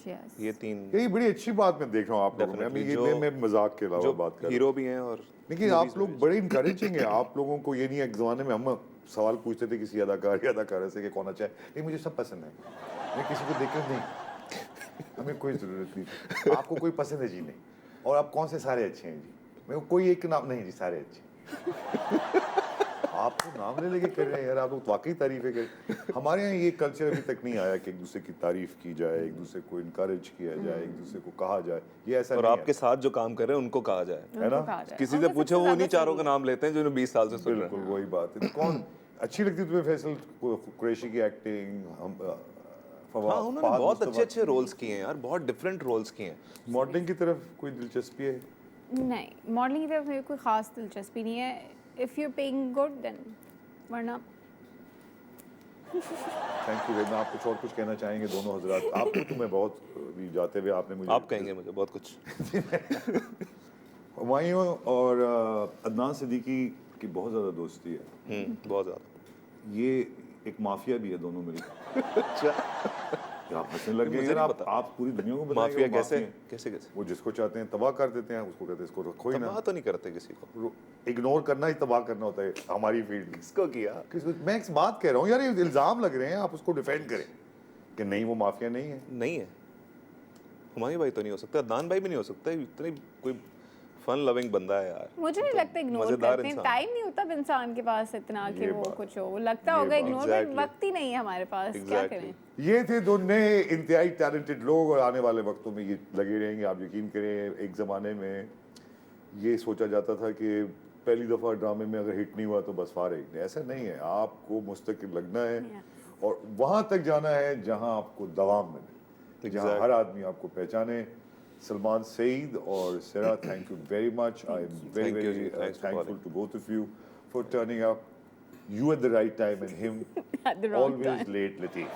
[SPEAKER 2] yes.
[SPEAKER 3] ये 3
[SPEAKER 1] यही बड़ी अच्छी बात मैं देख रहा हूँ आप लोगों में।
[SPEAKER 3] Definitely,
[SPEAKER 1] ये
[SPEAKER 3] जो-
[SPEAKER 1] मैं मजाक के अलावा
[SPEAKER 3] जो
[SPEAKER 1] बात कर रहा हूँ।
[SPEAKER 3] हीरो भी हैं और
[SPEAKER 1] लेकिन आप लोग बड़े इनकरेजिंग हैं। आप लोगों को ये नहीं है, एक ज़माने में हम सवाल पूछते थे किसी अदाकार या अदाकारा से कि कौन अच्छा है, नहीं मुझे सब पसंद है, मैं किसी को देखकर नहीं, हमें कोई ज़रूरत नहीं, आपको कोई पसंद है जी नहीं, और आप कौन से सारे अच्छे हैं जी, मेरे को कोई एक नाम नहीं जी, सारे अच्छे। आपको नाम ले लेके कर रहे हैं यार, आप लोग वाकई तारीफें कर। हमारे यहाँ ये कल्चर अभी तक नहीं आया कि एक दूसरे की तारीफ की जाए, एक दूसरे को इनकरेज किया जाए, एक दूसरे को कहा जाए, ये ऐसा
[SPEAKER 3] और
[SPEAKER 1] नहीं
[SPEAKER 3] आपके साथ जो काम कर रहे हैं उनको कहा जाए,
[SPEAKER 1] है ना?
[SPEAKER 3] किसी से पूछो वो उन्हीं चारों का नाम लेते हैं जो 20 साल से सुन रहे
[SPEAKER 1] बिल्कुल वही बात है। तो कौन अच्छी लगती है तुम्हें? फैसल कुरैशी की एक्टिंग, हम
[SPEAKER 3] हैं। हाँ, उन्होंने बहुत अच्छे अच्छे रोल्स किए हैं यार, बहुत डिफरेंट रोल्स किए हैं।
[SPEAKER 1] मॉडलिंग की तरफ कोई दिलचस्पी है?
[SPEAKER 2] नहीं, मॉडलिंग की तरफ मेरे कोई ख़ास दिलचस्पी नहीं है। If you paying good then, वरना
[SPEAKER 1] थैंक यू। मैं आप कुछ कहना चाहेंगे दोनों हजरात? आपको तो मैं बहुत भी जाते हुए आपने मुझे
[SPEAKER 3] आप कहेंगे मुझे बहुत कुछ।
[SPEAKER 1] हुमायूं और अदनान सिद्दीकी की बहुत ज़्यादा दोस्ती है।
[SPEAKER 3] बहुत ज़्यादा।
[SPEAKER 1] ये एक माफिया भी है दोनों मिलकर।
[SPEAKER 3] अच्छा,
[SPEAKER 1] आप हंसने लग गए
[SPEAKER 3] मुझे
[SPEAKER 1] यार,
[SPEAKER 3] नहीं
[SPEAKER 1] आप
[SPEAKER 3] पता।
[SPEAKER 1] आप पूरी दुनिया को बताइए
[SPEAKER 3] माफिया
[SPEAKER 1] वो
[SPEAKER 3] कैसे
[SPEAKER 1] माफिया है।
[SPEAKER 3] कैसे कैसे
[SPEAKER 1] वो जिसको चाहते हैं तबाह कर देते हैं, उसको कहते हैं इसको रखो ही ना।
[SPEAKER 3] तबाह तो नहीं करते किसी को।
[SPEAKER 1] इग्नोर करना ही तबाह करना होता है हमारी फील्ड।
[SPEAKER 3] किसको किया?
[SPEAKER 1] मैं एक बात कह रहा हूँ यार, ये इल्ज़ाम लग रहे हैं, आप उसको डिफेंड करें कि नहीं वो माफिया नहीं है।
[SPEAKER 3] नहीं है, हुमायूं भाई तो नहीं हो सकता, अदनान भाई भी नहीं हो सकता, इतने कोई फन लविंग बंदा है यार।
[SPEAKER 2] मुझे नहीं लगता इग्नोर
[SPEAKER 3] मजेदार
[SPEAKER 2] करते हैं,
[SPEAKER 3] इंसान।
[SPEAKER 2] टाइम नहीं होता अब इंसान के पास इतना कि
[SPEAKER 1] ये
[SPEAKER 2] वो
[SPEAKER 1] बात-
[SPEAKER 2] कुछ हो, वो लगता
[SPEAKER 1] ये
[SPEAKER 2] होगा
[SPEAKER 1] बात-
[SPEAKER 2] इग्नोर,
[SPEAKER 3] Exactly.
[SPEAKER 2] बट वक्त ही नहीं है हमारे पास, क्या
[SPEAKER 3] Exactly.
[SPEAKER 2] करें।
[SPEAKER 1] ये थे दो नए इंतहाई टैलेंटेड लोग, और आने वाले वक्तों में ये लगे रहेंगे। आप यकीन करें, एक ज़माने में ये सोचा जाता था कि पहली दफ़ा ड्रामे में अगर हिट नहीं हुआ तो बस फारिग। ऐसा नहीं है, आपको मुस्तकिल लगना है और वहाँ तक जाना है जहाँ आपको दवाम मिले, जहाँ
[SPEAKER 3] Exactly.
[SPEAKER 1] हर आदमी आपको पहचाने। सलमान सईद और Sira, thank you very much. I am very
[SPEAKER 3] Thank you,
[SPEAKER 1] very
[SPEAKER 3] जी. Thanks for
[SPEAKER 1] thankful
[SPEAKER 3] calling.
[SPEAKER 1] to both of you for turning up. You at the right time and him
[SPEAKER 2] At the wrong
[SPEAKER 1] always
[SPEAKER 2] time.
[SPEAKER 1] late, Lateef.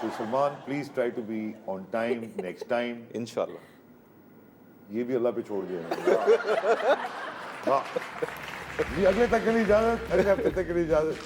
[SPEAKER 1] So Salman, please try to be on time next time.
[SPEAKER 3] इंशाल्लाह।
[SPEAKER 1] ये भी अल्लाह पे छोड़ दिया। वाह। जी, अगले तक के लिए इजाजत, अगले हफ्ते तक के लिए इजाजत।